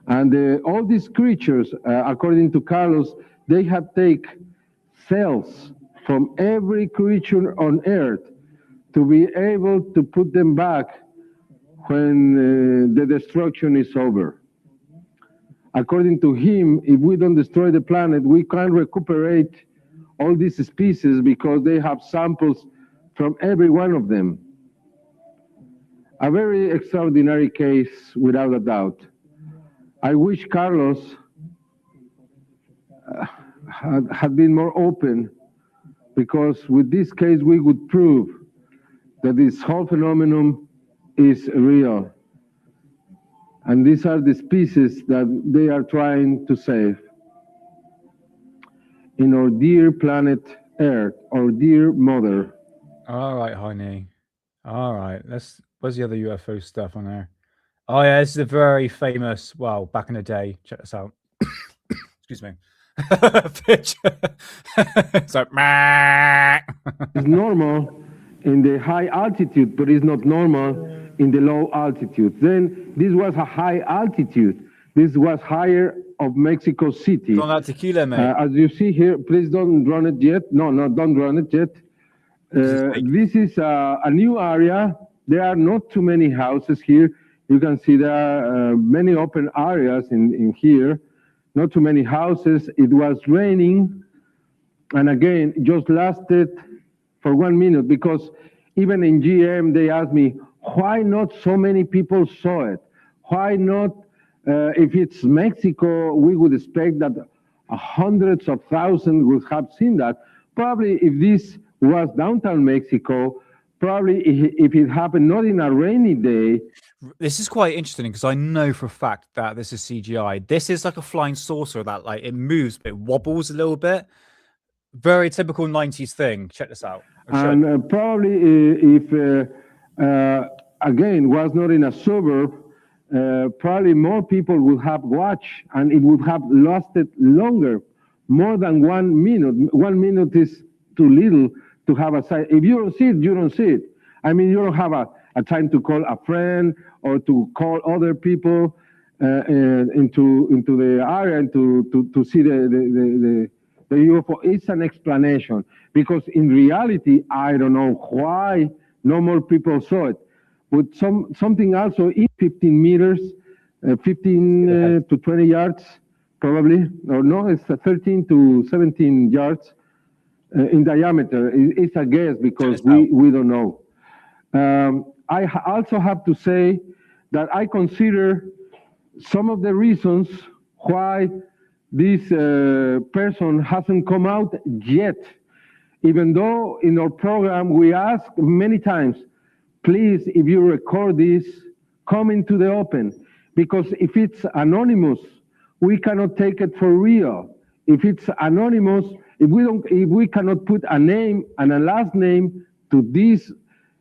And all these creatures, according to Carlos, they have taken cells from every creature on Earth to be able to put them back when the destruction is over. According to him, if we don't destroy the planet, we can't recuperate all these species, because they have samples from every one of them. A very extraordinary case, without a doubt. I wish Carlos had been more open, because with this case we would prove that this whole phenomenon is real. And these are the species that they are trying to save in our dear planet Earth, our dear mother. All right, Heine. All right. Where's the other UFO stuff on there? Oh, yeah, this is a very famous, well, back in the day. Check this out. Excuse me. Pitch. It's like, "Meh." It's normal in the high altitude, but it's not normal in the low altitude. Then this was a high altitude. This was higher of Mexico City. Gone that tequila, mate. As you see here, please don't run it yet. No, don't run it yet. This is a new area. There are not too many houses here. You can see there are many open areas in here. Not too many houses. It was raining. And again, just lasted for 1 minute, because even in GM, they asked me, why not so many people saw it? Why not, if it's Mexico, we would expect that hundreds of thousands would have seen that. Probably if this was downtown Mexico, probably if it happened not in a rainy day. This is quite interesting because I know for a fact that this is CGI. This is like a flying saucer that like it moves, but it wobbles a little bit. Very typical 90s thing. Check this out. And probably if, again, was not in a suburb, probably more people would have watched and it would have lasted longer, more than 1 minute. 1 minute is too little to have a sight. If you don't see it, you don't see it. I mean, you don't have a time to call a friend or to call other people into the area and to see the UFO. It's an explanation, because in reality, I don't know why no more people saw it. But something also in 15 meters, 15 to 20 yards, probably, or no, it's 13 to 17 yards in diameter. It's a guess because we don't know. I also have to say that I consider some of the reasons why this person hasn't come out yet, even though in our program we ask many times, please, if you record this, come into the open, because if it's anonymous, we cannot take it for real. If it's anonymous, if we cannot put a name and a last name to this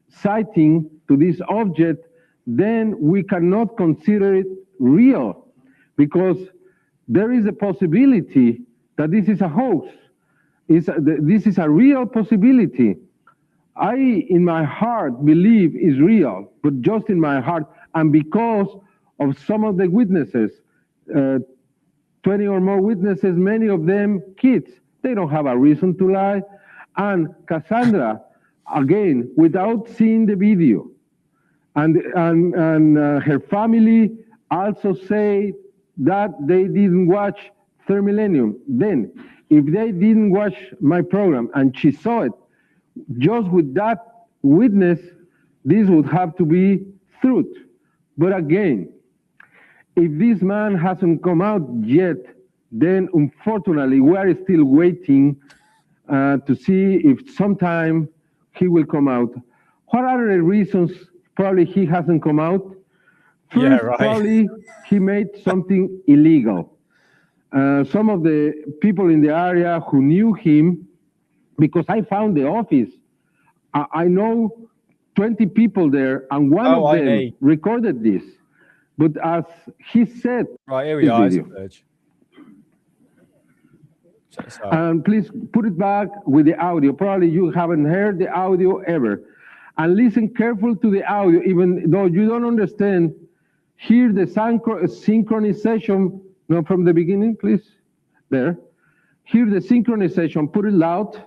sighting, to this object, then we cannot consider it real, because there is a possibility that this is a hoax. This is a real possibility. I, in my heart, believe is real, but just in my heart, and because of some of the witnesses, 20 or more witnesses, many of them kids, they don't have a reason to lie. And Cassandra, again, without seeing the video, and her family also say that they didn't watch Third Millennium. Then, if they didn't watch my program and she saw it, just with that witness, this would have to be truth. But again, if this man hasn't come out yet, then unfortunately we are still waiting to see if sometime he will come out. What are the reasons probably he hasn't come out? First, Yeah, right. Probably he made something illegal. Some of the people in the area who knew him, because I found the office, I know 20 people there, and one of them recorded this. But as he said, right, here we are. video. Check this out. And please put it back with the audio. Probably you haven't heard the audio ever. And listen careful to the audio, even though you don't understand. Hear the synchronization. No, from the beginning, please. There. Hear the synchronization. Put it loud.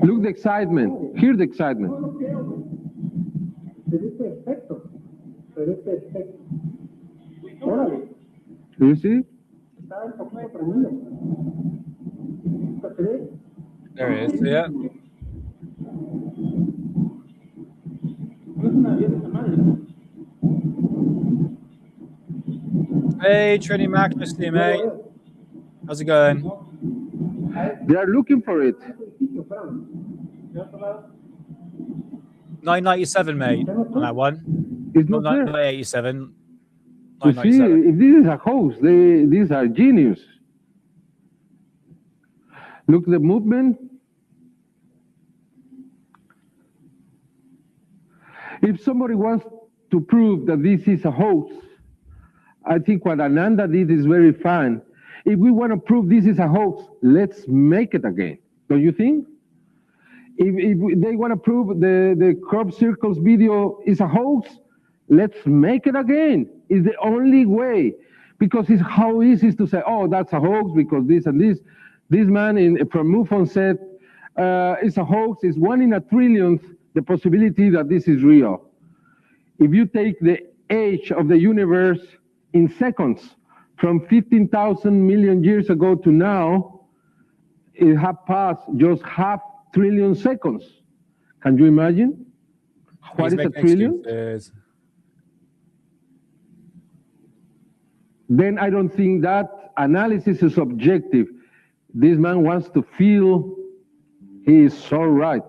Look the excitement. Hear the excitement. Do you see? There it is. Yeah. Hey, Trini Mac, nice to see you, mate. How's it going? They are looking for it. 997, mate, on that one. It's not there. 987. You see, if this is a hoax, these are genius. Look the movement. If somebody wants to prove that this is a hoax, I think what Ananda did is very fine. If we want to prove this is a hoax, let's make it again. Don't you think? If they want to prove the crop circles video is a hoax, let's make it again. It's the only way. Because it's how easy it is to say, oh, that's a hoax because this and this. This man from MUFON said, it's a hoax. It's 1 in a trillionth the possibility that this is real. If you take the age of the universe in seconds, from 15,000 million years ago to now, it has passed just 500 billion seconds. Can you imagine? What is a trillion? Excuses. Then I don't think that analysis is objective. This man wants to feel he is so right.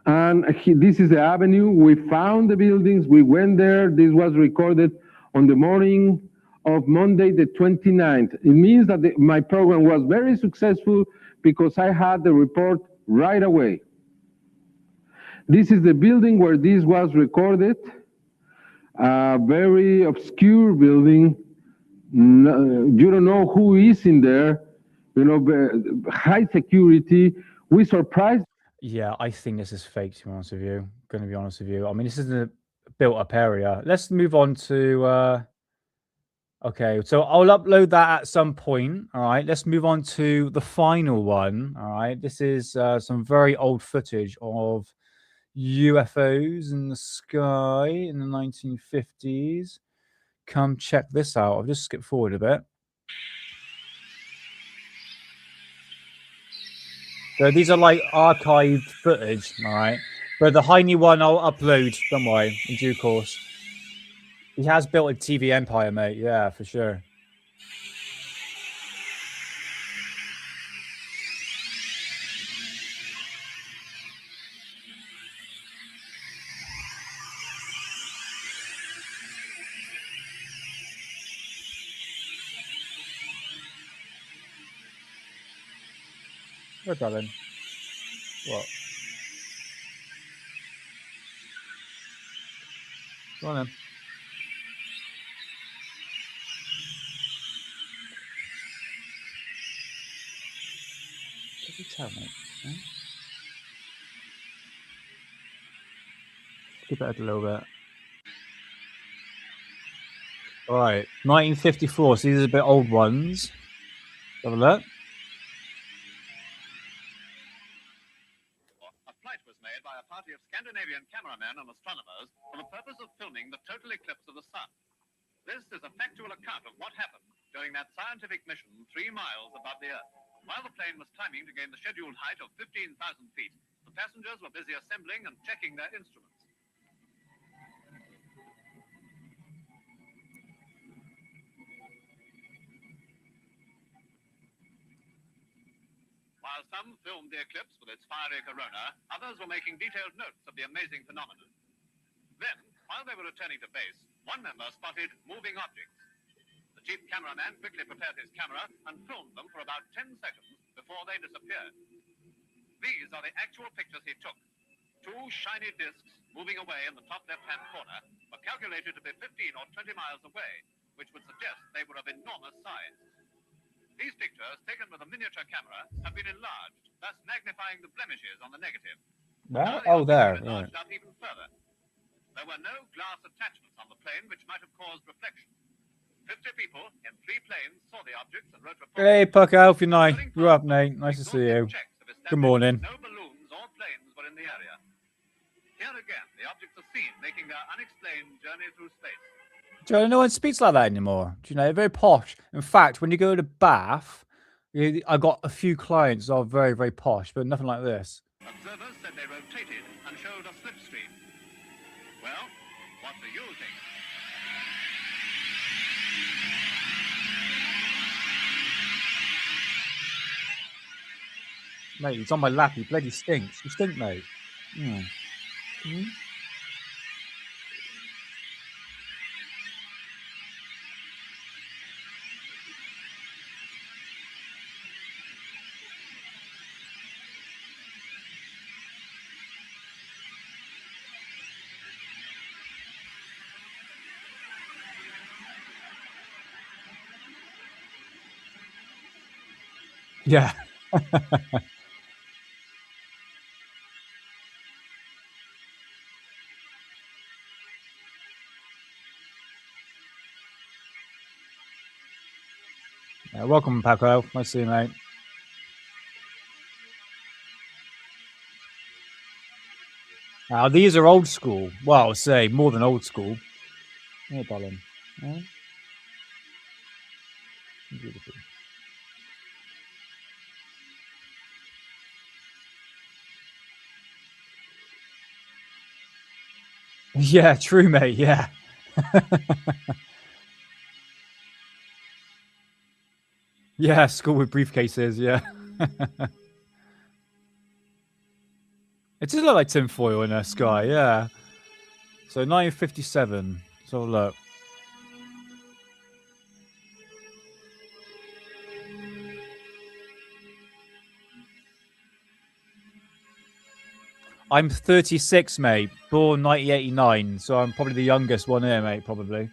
And this is the avenue. We found the buildings. We went there. This was recorded on the morning of Monday, the 29th. It means that my program was very successful because I had the report right away. This is the building where this was recorded. A very obscure building. You don't know who is in there. You know, high security. We surprised. Yeah, I think this is fake, to be honest with you. Going to be honest with you. I mean, this is a built-up area. Let's move on to... Okay, so I'll upload that at some point. All right, let's move on to the final one. All right, this is some very old footage of UFOs in the sky in the 1950s. Come check this out. I'll just skip forward a bit. So these are like archived footage, all right? But the Heine one I'll upload, don't worry, in due course. He has built a TV empire, mate. Yeah, for sure. Where's that then? What? Go on then. What did you tell me? Huh? Skip it a little bit. All right, 1954. So these are a bit old ones. Have a look. A flight was made by a party of Scandinavian cameramen and astronomers for the purpose of filming the total eclipse of the sun. This is a factual account of what happened during that scientific mission 3 miles above the Earth. While the plane was climbing to gain the scheduled height of 15,000 feet, the passengers were busy assembling and checking their instruments. While some filmed the eclipse with its fiery corona, others were making detailed notes of the amazing phenomenon. Then, while they were returning to base, one member spotted moving objects. The chief cameraman quickly prepared his camera and filmed them for about 10 seconds before they disappeared. These are the actual pictures he took. 2 shiny discs moving away in the top left-hand corner were calculated to be 15 or 20 miles away, which would suggest they were of enormous size. These pictures, taken with a miniature camera, have been enlarged, thus magnifying the blemishes on the negative. Well, Now oh, there. objects Right. were enlarged out even further. There were no glass attachments on the plane which might have caused reflection. 50 people in 3 planes saw the objects and wrote reports. Hey, Pucker, Alfie Knight. You're up, Nate. Nice to see you. Good morning. No balloons or planes were in the area. Here again, the objects are seen making their unexplained journey through space. Do you know, no one speaks like that anymore? Do you know, they're very posh. In fact, when you go to Bath, I got a few clients that are very, very posh, but nothing like this. Observers said they rotated and showed a slipstream. Well, what do you think? Mate, he's on my lap. He bloody stinks. You stink, mate. Mm. Mm. Yeah. Yeah, welcome, Paco. Nice to see you, mate. Now, these are old school. Well, I'll say more than old school. Yeah, darling. Yeah. Beautiful. Yeah, true, mate. Yeah. Yeah, school with briefcases. Yeah. It does look like tinfoil in the sky. Yeah. So 1957. So look. I'm 36, mate. Born 1989. So I'm probably the youngest one here, mate. Probably.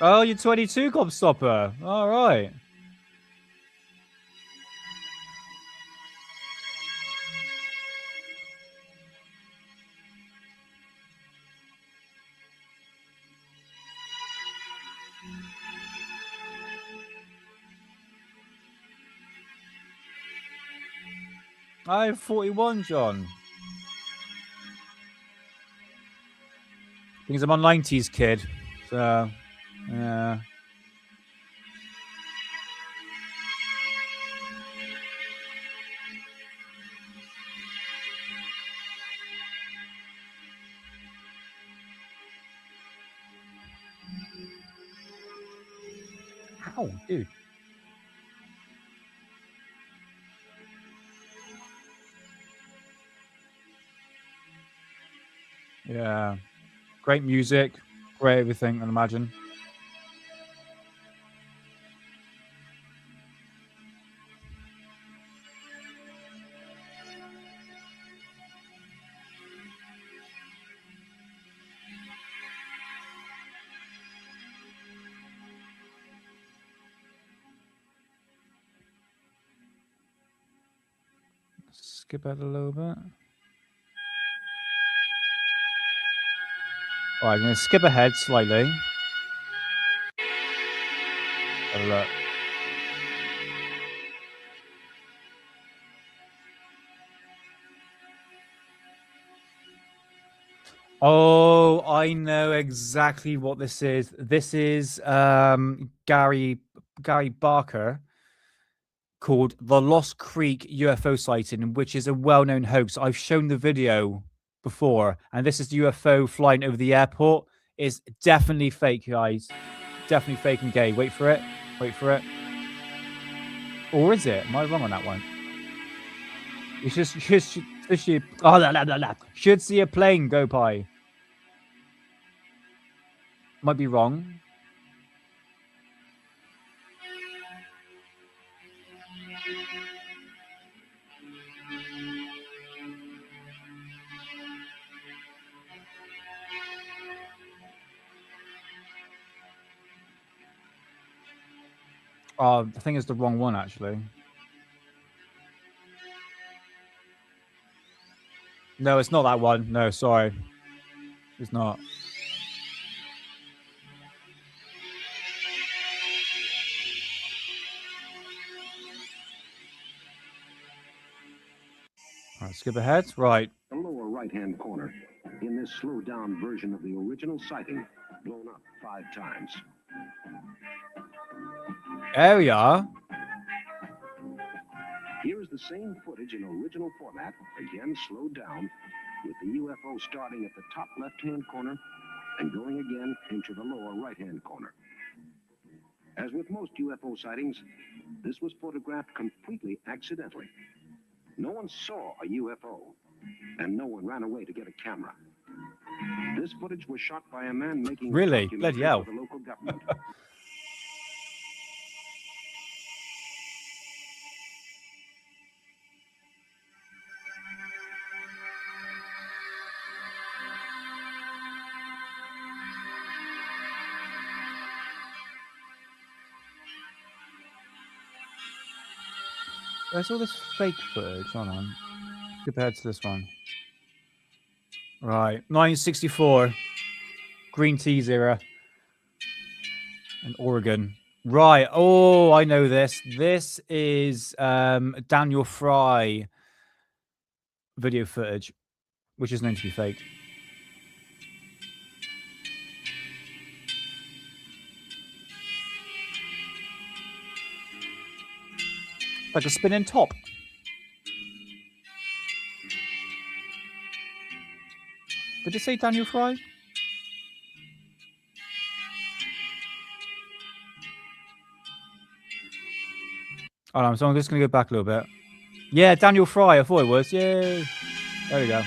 Oh, you're 22, Gobstopper. All right. I'm 41, John. Things I'm a 90s kid. So, yeah. Ow, dude. Yeah. Great music. Great everything, I imagine. Skip ahead a little bit. All right, I'm going to skip ahead slightly. Have a look. Oh, I know exactly what this is. This is Gary Barker, called The Lost Creek UFO Sighting, which is a well-known hoax. I've shown the video before, and this is the UFO flying over the airport. It's definitely fake, guys. Definitely fake and gay. Wait for it. Wait for it. Or is it? Am I wrong on that one? You should should see a plane go by. Might be wrong. I think it's the wrong one, actually. No, it's not that one. No, sorry. It's not. All right, skip ahead. Right. The lower right-hand corner, in this slowed-down version of the original sighting, blown up 5 times. There we are. Here is the same footage in original format, again slowed down, with the UFO starting at the top left-hand corner and going again into the lower right-hand corner. As with most UFO sightings, this was photographed completely accidentally. No one saw a UFO, and no one ran away to get a camera. This footage was shot by a man making Really? a documentary Bloody hell. for the local government. Where's all this fake footage? Hold on. Compared to this one. Right. 1964. Green Teas era. In Oregon. Right. Oh, I know this. This is Daniel Fry video footage, which is known to be fake. Like a spinning top. Did it say Daniel Fry? Hold on, so I'm just going to go back a little bit. Yeah, Daniel Fry, I thought it was. Yay. There we go.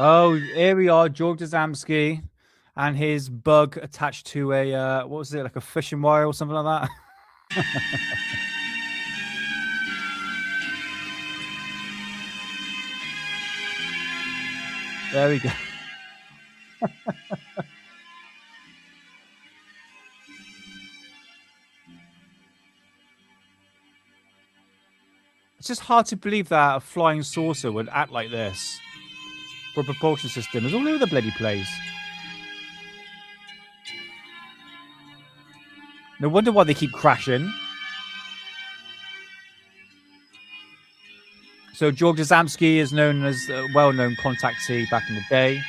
Oh, here we are, George Adamski and his bug attached to a, what was it, like a fishing wire or something like that? There we go. It's just hard to believe that a flying saucer would act like this. For a propulsion system. It's all over the bloody place. No wonder why they keep crashing. So George Adamski is known as a well-known contactee back in the day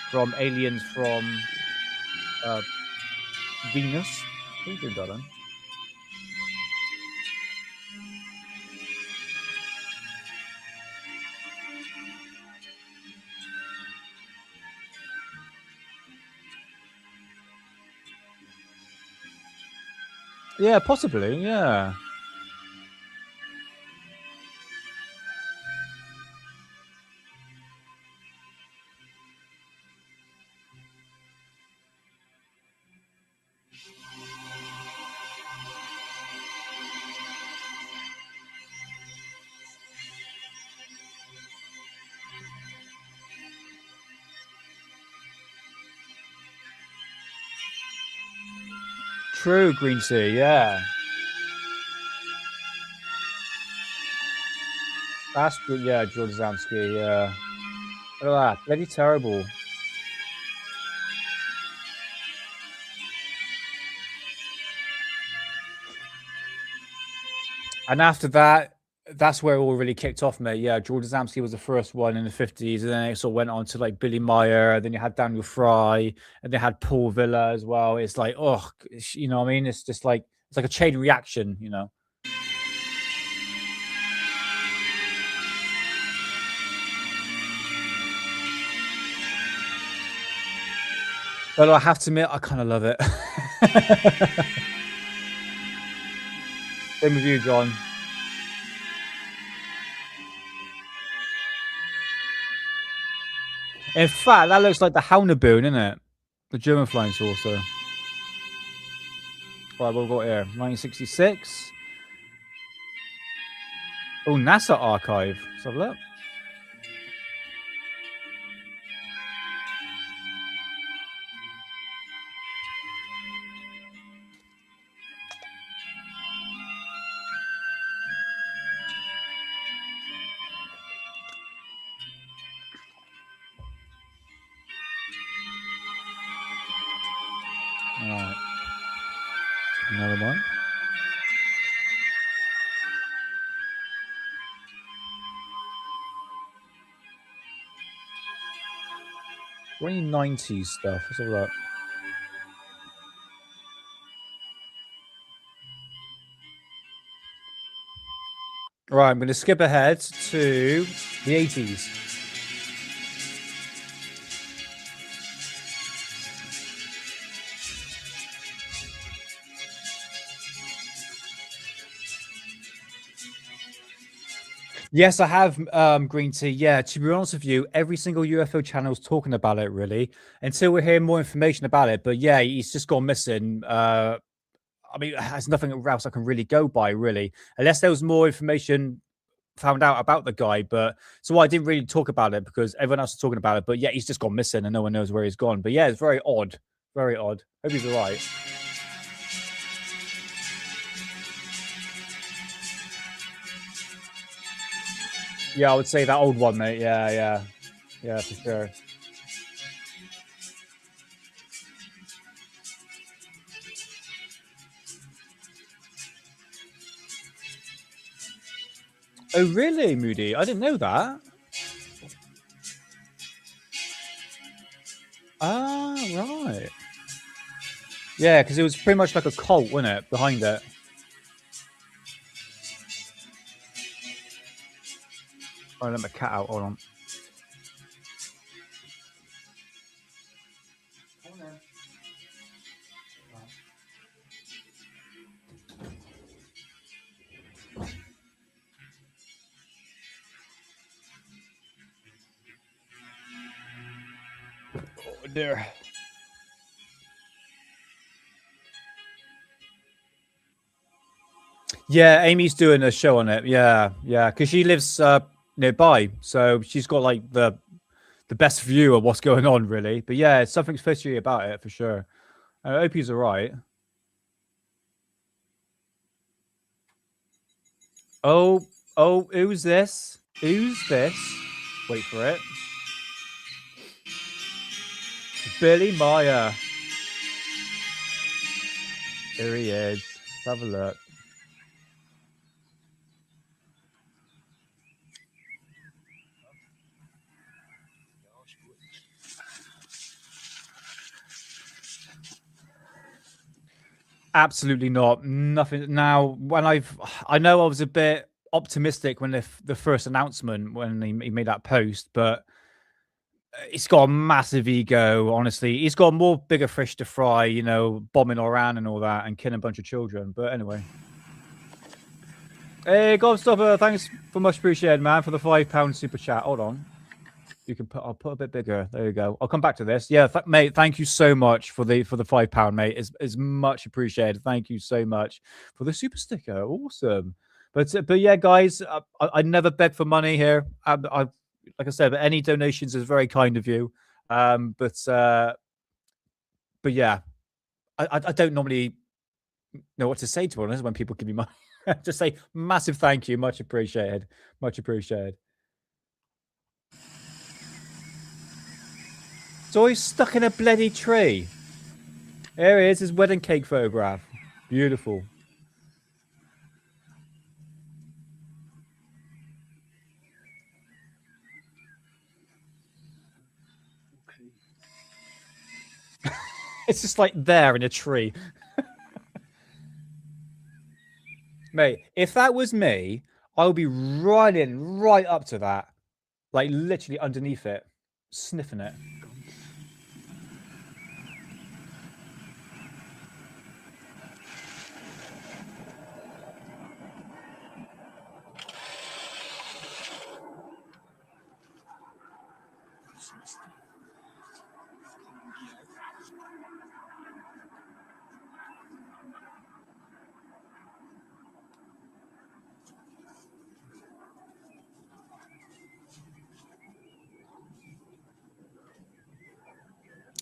from aliens from Venus. What are you doing, darling? Yeah, possibly, yeah. True, Green Sea, yeah. That's good, yeah, George Adamski, yeah. Look at that, bloody terrible. And after that, that's where it all really kicked off, mate. Yeah, George Adamski was the first one in the 50s, and then it sort of went on to like Billy Meyer, then you had Daniel Fry, and they had Paul Villa as well. It's like, oh, you know what I mean? It's just like, it's like a chain reaction, you know? But I have to admit, I kind of love it. Same with you, John. In fact, that looks like the Haunerbühne, isn't it? The German flying saucer. Right, what we've got here? 1966. Oh, NASA archive. Let's have a look. All right. Another one. Or any 90s stuff. Let's have a look. Right, I'm going to skip ahead to the 80s. Yes, I have green tea. Yeah, to be honest with you, every single UFO channel is talking about it, really, until we hear more information about it. But yeah, he's just gone missing. I mean, there's nothing else I can really go by, really, unless there was more information found out about the guy, but so I didn't really talk about it because everyone else is talking about it. But yeah, he's just gone missing and no one knows where he's gone. But yeah, it's very odd. Very odd. Hope he's all right. Yeah, I would say that old one, mate. Yeah, for sure. Oh, really, Moody? I didn't know that. Ah, right. Yeah, because it was pretty much like a cult, wasn't it, behind it? Oh, let my cat out. Hold on. Oh, dear. Yeah, Amy's doing a show on it. Yeah, because she lives nearby, so she's got like the best view of what's going on, really. But yeah, something fishy about it for sure. I hope he's all right. Oh, who's this? Who's this? Wait for it. Billy Meyer. Here he is. Let's have a look. Absolutely not. Nothing. Now, when I know I was a bit optimistic when the first announcement when he made that post, but he's got a massive ego. Honestly, he's got more bigger fish to fry. You know, bombing Iran and all that, and killing a bunch of children. But anyway. Hey, Gobstopper, thanks for much appreciated, man, for the £5 super chat. Hold on. You can put. I'll put a bit bigger. There you go. I'll come back to this. Yeah, mate. Thank you so much for the £5, mate. Is much appreciated. Thank you so much for the super sticker. Awesome. But yeah, guys, I never beg for money here. I like I said, but any donations is very kind of you. But yeah, I don't normally know what to say to honest when people give me money. Just say massive thank you, much appreciated, much appreciated. So he's stuck in a bloody tree. There he is, his wedding cake photograph. Beautiful. It's just like there in a tree. Mate, if that was me, I would be running right up to that. Like literally underneath it, sniffing it.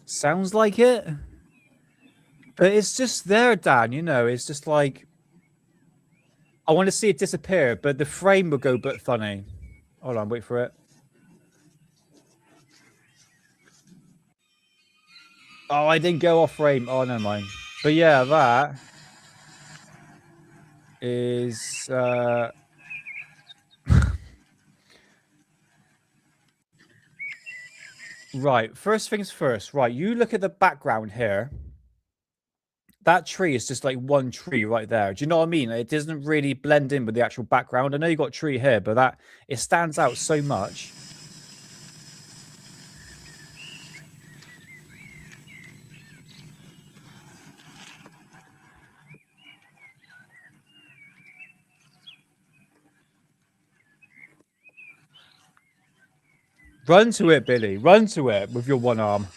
Sounds like it. But it's just there, Dan, you know, it's just like I want to see it disappear, but the frame will go a bit funny. Hold on, wait for it. Oh, I didn't go off frame. Oh, never mind. But yeah, that is right. First things first. Right, you look at the background here. That tree is just like one tree right there. Do you know what I mean? It doesn't really blend in with the actual background. I know you got a tree here, but that it stands out so much. Run to it, Billy. Run to it with your one arm.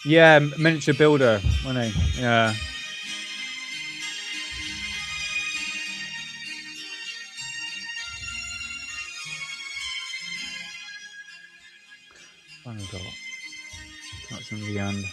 Yeah, miniature builder, wasn't he? Yeah. Final dot. That's in the end.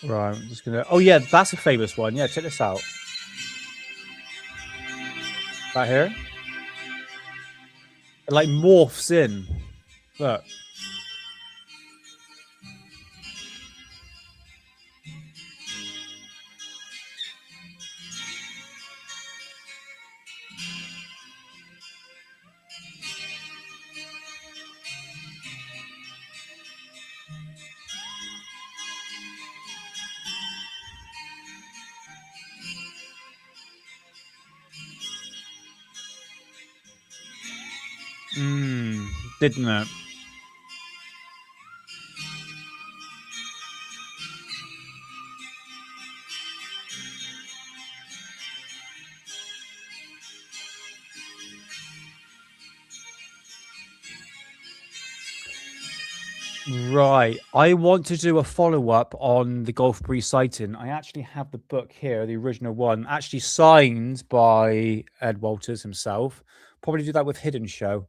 Right, I'm just gonna. Oh yeah, that's a famous one. Yeah, check this out. Right here, it like morphs in. Look. Didn't it? Right. I want to do a follow-up on the Gulf Breeze sighting. I actually have the book here, the original one, actually signed by Ed Walters himself. Probably do that with Hidden Show.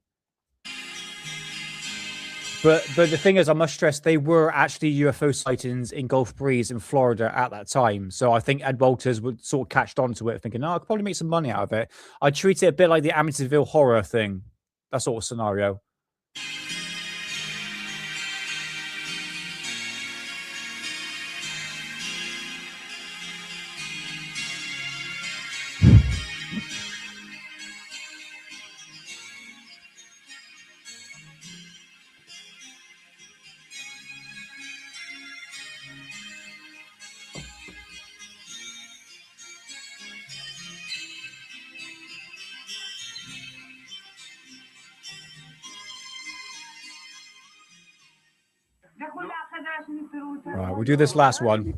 But the thing is, I must stress, they were actually UFO sightings in Gulf Breeze in Florida at that time. So I think Ed Walters would sort of catch on to it, thinking, oh, I could probably make some money out of it. I treat it a bit like the Amityville horror thing. That sort of scenario. Right, we'll do this last one.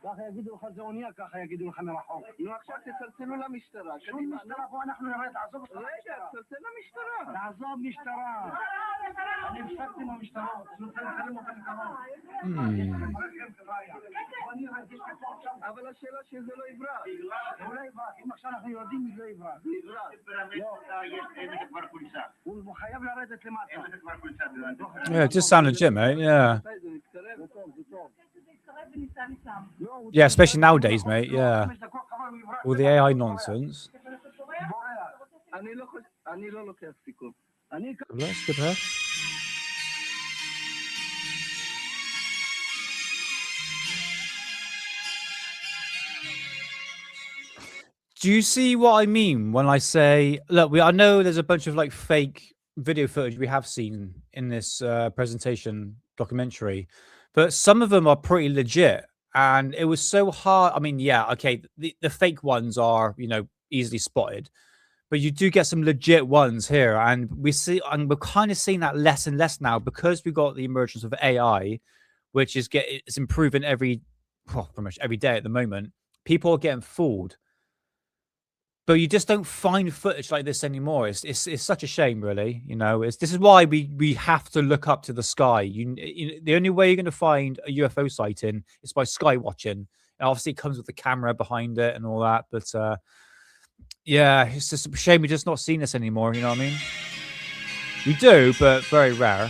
ככה יגידו לך זה אונייה, ככה יגידו לך מרחוק. נו עכשיו תצלצלו למשטרה. שום משטרה פה אנחנו נראה, תעזוב אותך למשטרה. תצלצל למשטרה. תעזוב משטרה. אני הפסקתי עם המשטרות. אני רוצה לחלם אותם קרוב. אבל השאלה שזה לא יברח. הוא לא יברח. אם עכשיו אנחנו יודעים מי לא יברח. הוא חייב לרדת למטה. Yeah, it just sounded legit, mate. Yeah. Yeah, especially nowadays, mate. Yeah. All the AI nonsense. Let's get her. Do you see what I mean when I say, look, I know there's a bunch of like fake video footage we have seen in this presentation documentary, but some of them are pretty legit. And it was so hard. I mean, yeah, okay, the fake ones are, you know, easily spotted, but you do get some legit ones here. And we're kind of seeing that less and less now because we got the emergence of AI, which is it's improving pretty much every day at the moment. People are getting fooled. But you just don't find footage like this anymore. It's such a shame, really. You know, this is why we have to look up to the sky. The only way you're going to find a UFO sighting is by sky watching. And obviously, it comes with the camera behind it and all that. But yeah, it's just a shame we're just not seeing this anymore. You know what I mean? We do, but very rare.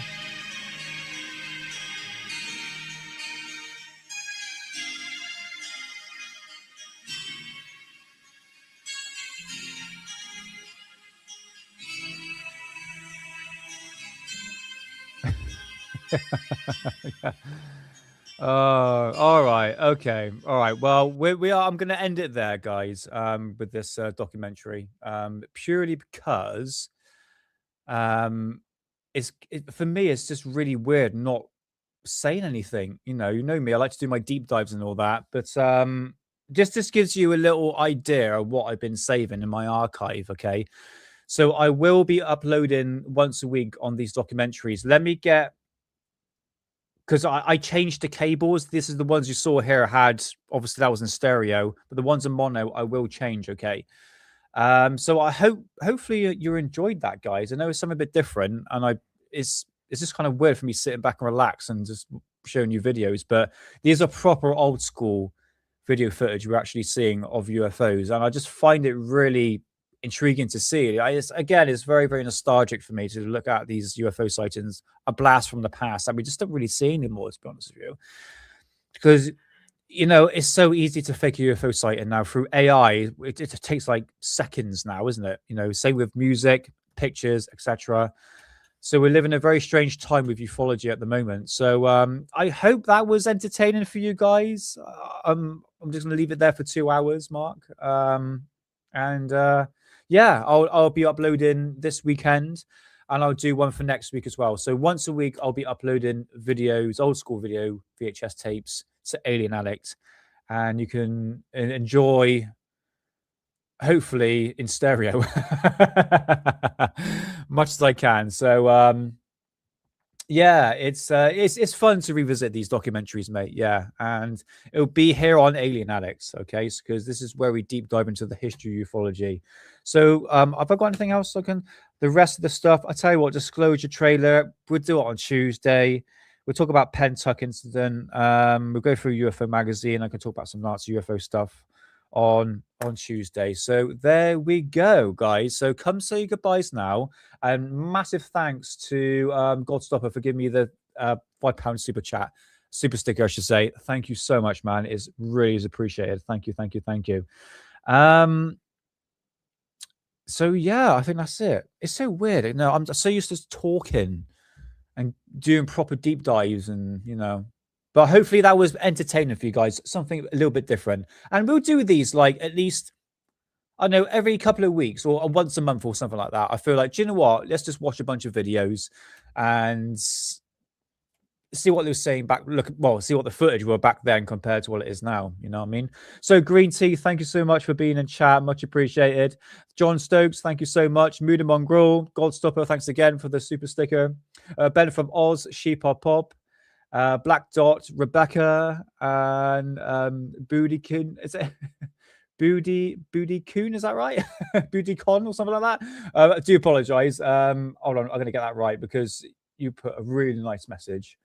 Yeah. All right. Okay. All right. Well, we are. I'm going to end it there, guys. With this documentary, purely because for me, it's just really weird not saying anything. You know me. I like to do my deep dives and all that, but just this gives you a little idea of what I've been saving in my archive. Okay, so I will be uploading once a week on these documentaries. Let me get, because I changed the cables. This is the ones you saw here had, obviously that was in stereo, but the ones in mono I will change. Okay. So I hopefully you enjoyed that, guys. I know it's something a bit different, and it's just kind of weird for me sitting back and relax and just showing you videos, but these are proper old school video footage we're actually seeing of UFOs, and I just find it really intriguing to see. Again, it's very, very nostalgic for me to look at these UFO sightings, a blast from the past that we just don't really see anymore, to be honest with you, because it's so easy to fake a UFO sighting now through AI. It takes like seconds now, isn't it? Same with music, pictures, etc. So we're living a very strange time with ufology at the moment. So I hope that was entertaining for you guys. I'm just going to leave it there for 2 hours, Mark. Yeah, I'll be uploading this weekend, and I'll do one for next week as well. So once a week, I'll be uploading videos, old school video VHS tapes to Alien Addict, and you can enjoy, hopefully in stereo, much as I can. So yeah, it's fun to revisit these documentaries, mate. Yeah, and it'll be here on Alien Addicts, okay? Because this is where we deep dive into the history of ufology. So have I got anything else? The rest of the stuff, I tell you what, disclosure trailer, we'll do it on Tuesday. We'll talk about Pentuck incident. We'll go through UFO magazine. I can talk about some Nazi UFO stuff on Tuesday. So there we go, guys. So come say your goodbyes now, and massive thanks to Godstopper for giving me the £5 super sticker, I should say. Thank you so much, man. It's really is appreciated. Thank you. So yeah, I think that's it. It's so weird. I'm so used to talking and doing proper deep dives, and but hopefully that was entertaining for you guys, something a little bit different. And we'll do these like at least, I know, every couple of weeks or once a month or something like that. I feel like, do you know what? Let's just watch a bunch of videos and see what they were saying back. See what the footage were back then compared to what it is now. You know what I mean? So Green Tea, thank you so much for being in chat. Much appreciated. John Stokes, thank you so much. Moody Mongrel, Goldstopper, thanks again for the super sticker. Ben from Oz, Sheep Hop Pop. Black Dot, Rebecca, and Booty Coon. Is it Booty Coon? Is that right? Booty Con or something like that. I do apologize. Hold on, I'm going to get that right because you put a really nice message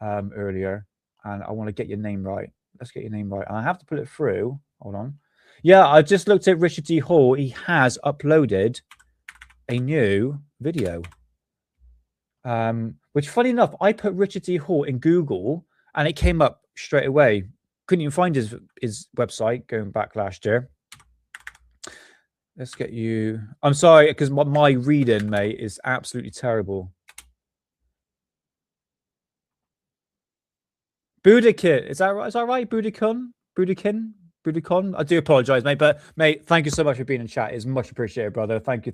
earlier, and I want to get your name right. Let's get your name right. And I have to put it through. Hold on. Yeah, I just looked at Richard D. Hall. He has uploaded a new video. Which, funny enough, I put Richard D. Hall in Google and it came up straight away. Couldn't even find his website going back last year. Let's get you. I'm sorry, because my reading, mate, is absolutely terrible. Budikin, is that right? Is that right? Budikin? I do apologize, mate. But mate, thank you so much for being in chat. It's much appreciated, brother. Thank you.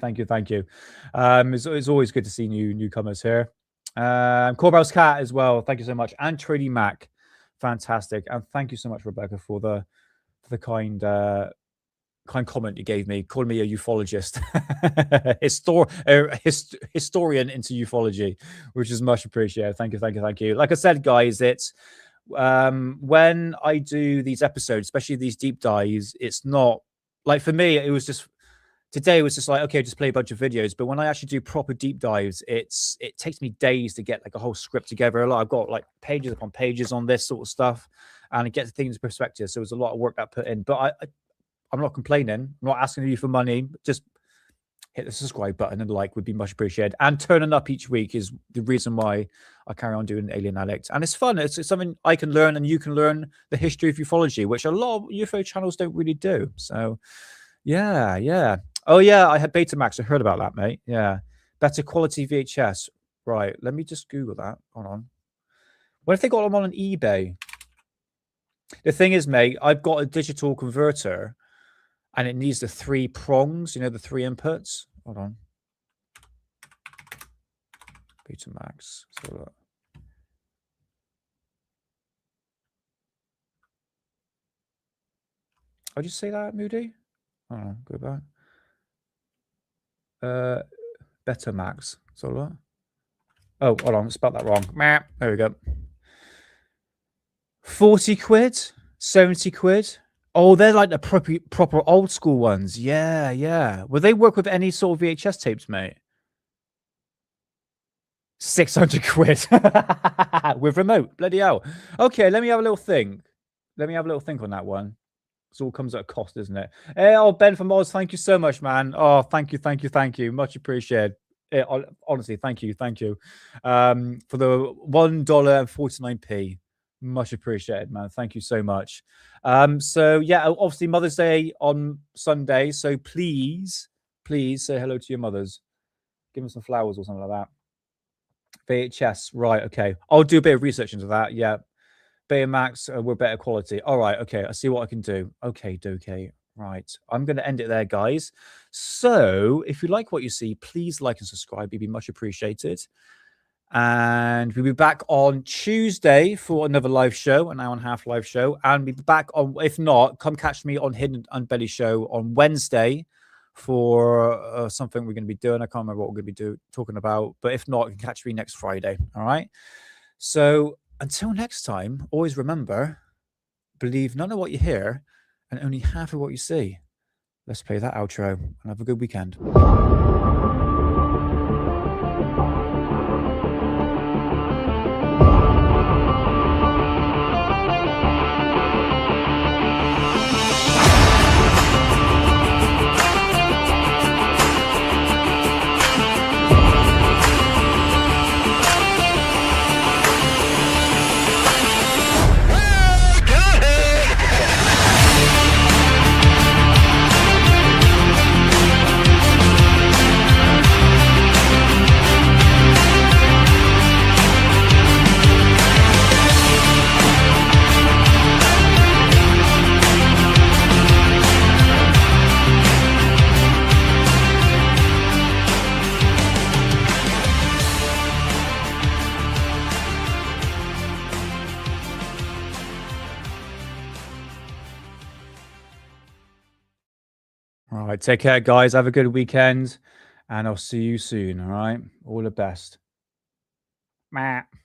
It's always good to see newcomers here. Corbell's Cat as well. Thank you so much. And Trudy Mac, fantastic. And thank you so much, Rebecca, for the kind comment you gave me, calling me a ufologist, historian into ufology, which is much appreciated. Thank you. Like I said, guys, it's when I do these episodes, especially these deep dives, it's not like, for me, it was just today was just like, okay, just play a bunch of videos. But when I actually do proper deep dives, it takes me days to get like a whole script together. I've got like pages upon pages on this sort of stuff, and it gets things in perspective. So there's a lot of work that I put in, but I'm not complaining. I'm not asking you for money. Just hit the subscribe button and like would be much appreciated. And turning up each week is the reason why I carry on doing Alien Addict. And it's fun. It's something I can learn, and you can learn the history of ufology, which a lot of UFO channels don't really do. So yeah. Oh yeah, I had Betamax. I heard about that, mate. Yeah. Better quality VHS. Right. Let me just Google that. Hold on. What if they got them on eBay? The thing is, mate, I've got a digital converter and it needs the 3 prongs, you know, the 3 inputs. Hold on. Betamax. So look. How'd you say that, Moody? Hold on, go back. Betamax. So look. Oh, hold on, spelled that wrong. There we go. 40 quid, 70 quid. Oh, they're like the proper old school ones. Yeah, yeah. Will they work with any sort of VHS tapes, mate? 600 quid with remote. Bloody hell. Okay, let me have a little think. Let me have a little think on that one. It all comes at a cost, isn't it? Hey, oh, Ben from Oz, thank you so much, man. Oh, thank you. Much appreciated. Honestly, thank you. For the $1.49. Much appreciated, man. Thank you so much. So yeah, obviously Mother's Day on Sunday. So please say hello to your mothers. Give them some flowers or something like that. VHS, right? Okay, I'll do a bit of research into that. Yeah, Betamax were better quality. All right, okay, I see what I can do. Okay, right. I'm going to end it there, guys. So if you like what you see, please like and subscribe. It'd be much appreciated. And we'll be back on Tuesday for another live show, an 1.5 hour live show. And we'll be back on, if not, come catch me on Hidden Unbelly show on Wednesday for something we're going to be doing. I can't remember what we're going to be talking about. But if not, you can catch me next Friday. All right. So until next time, always remember, believe none of what you hear and only half of what you see. Let's play that outro and have a good weekend. All right, take care, guys. Have a good weekend, and I'll see you soon. All right, all the best.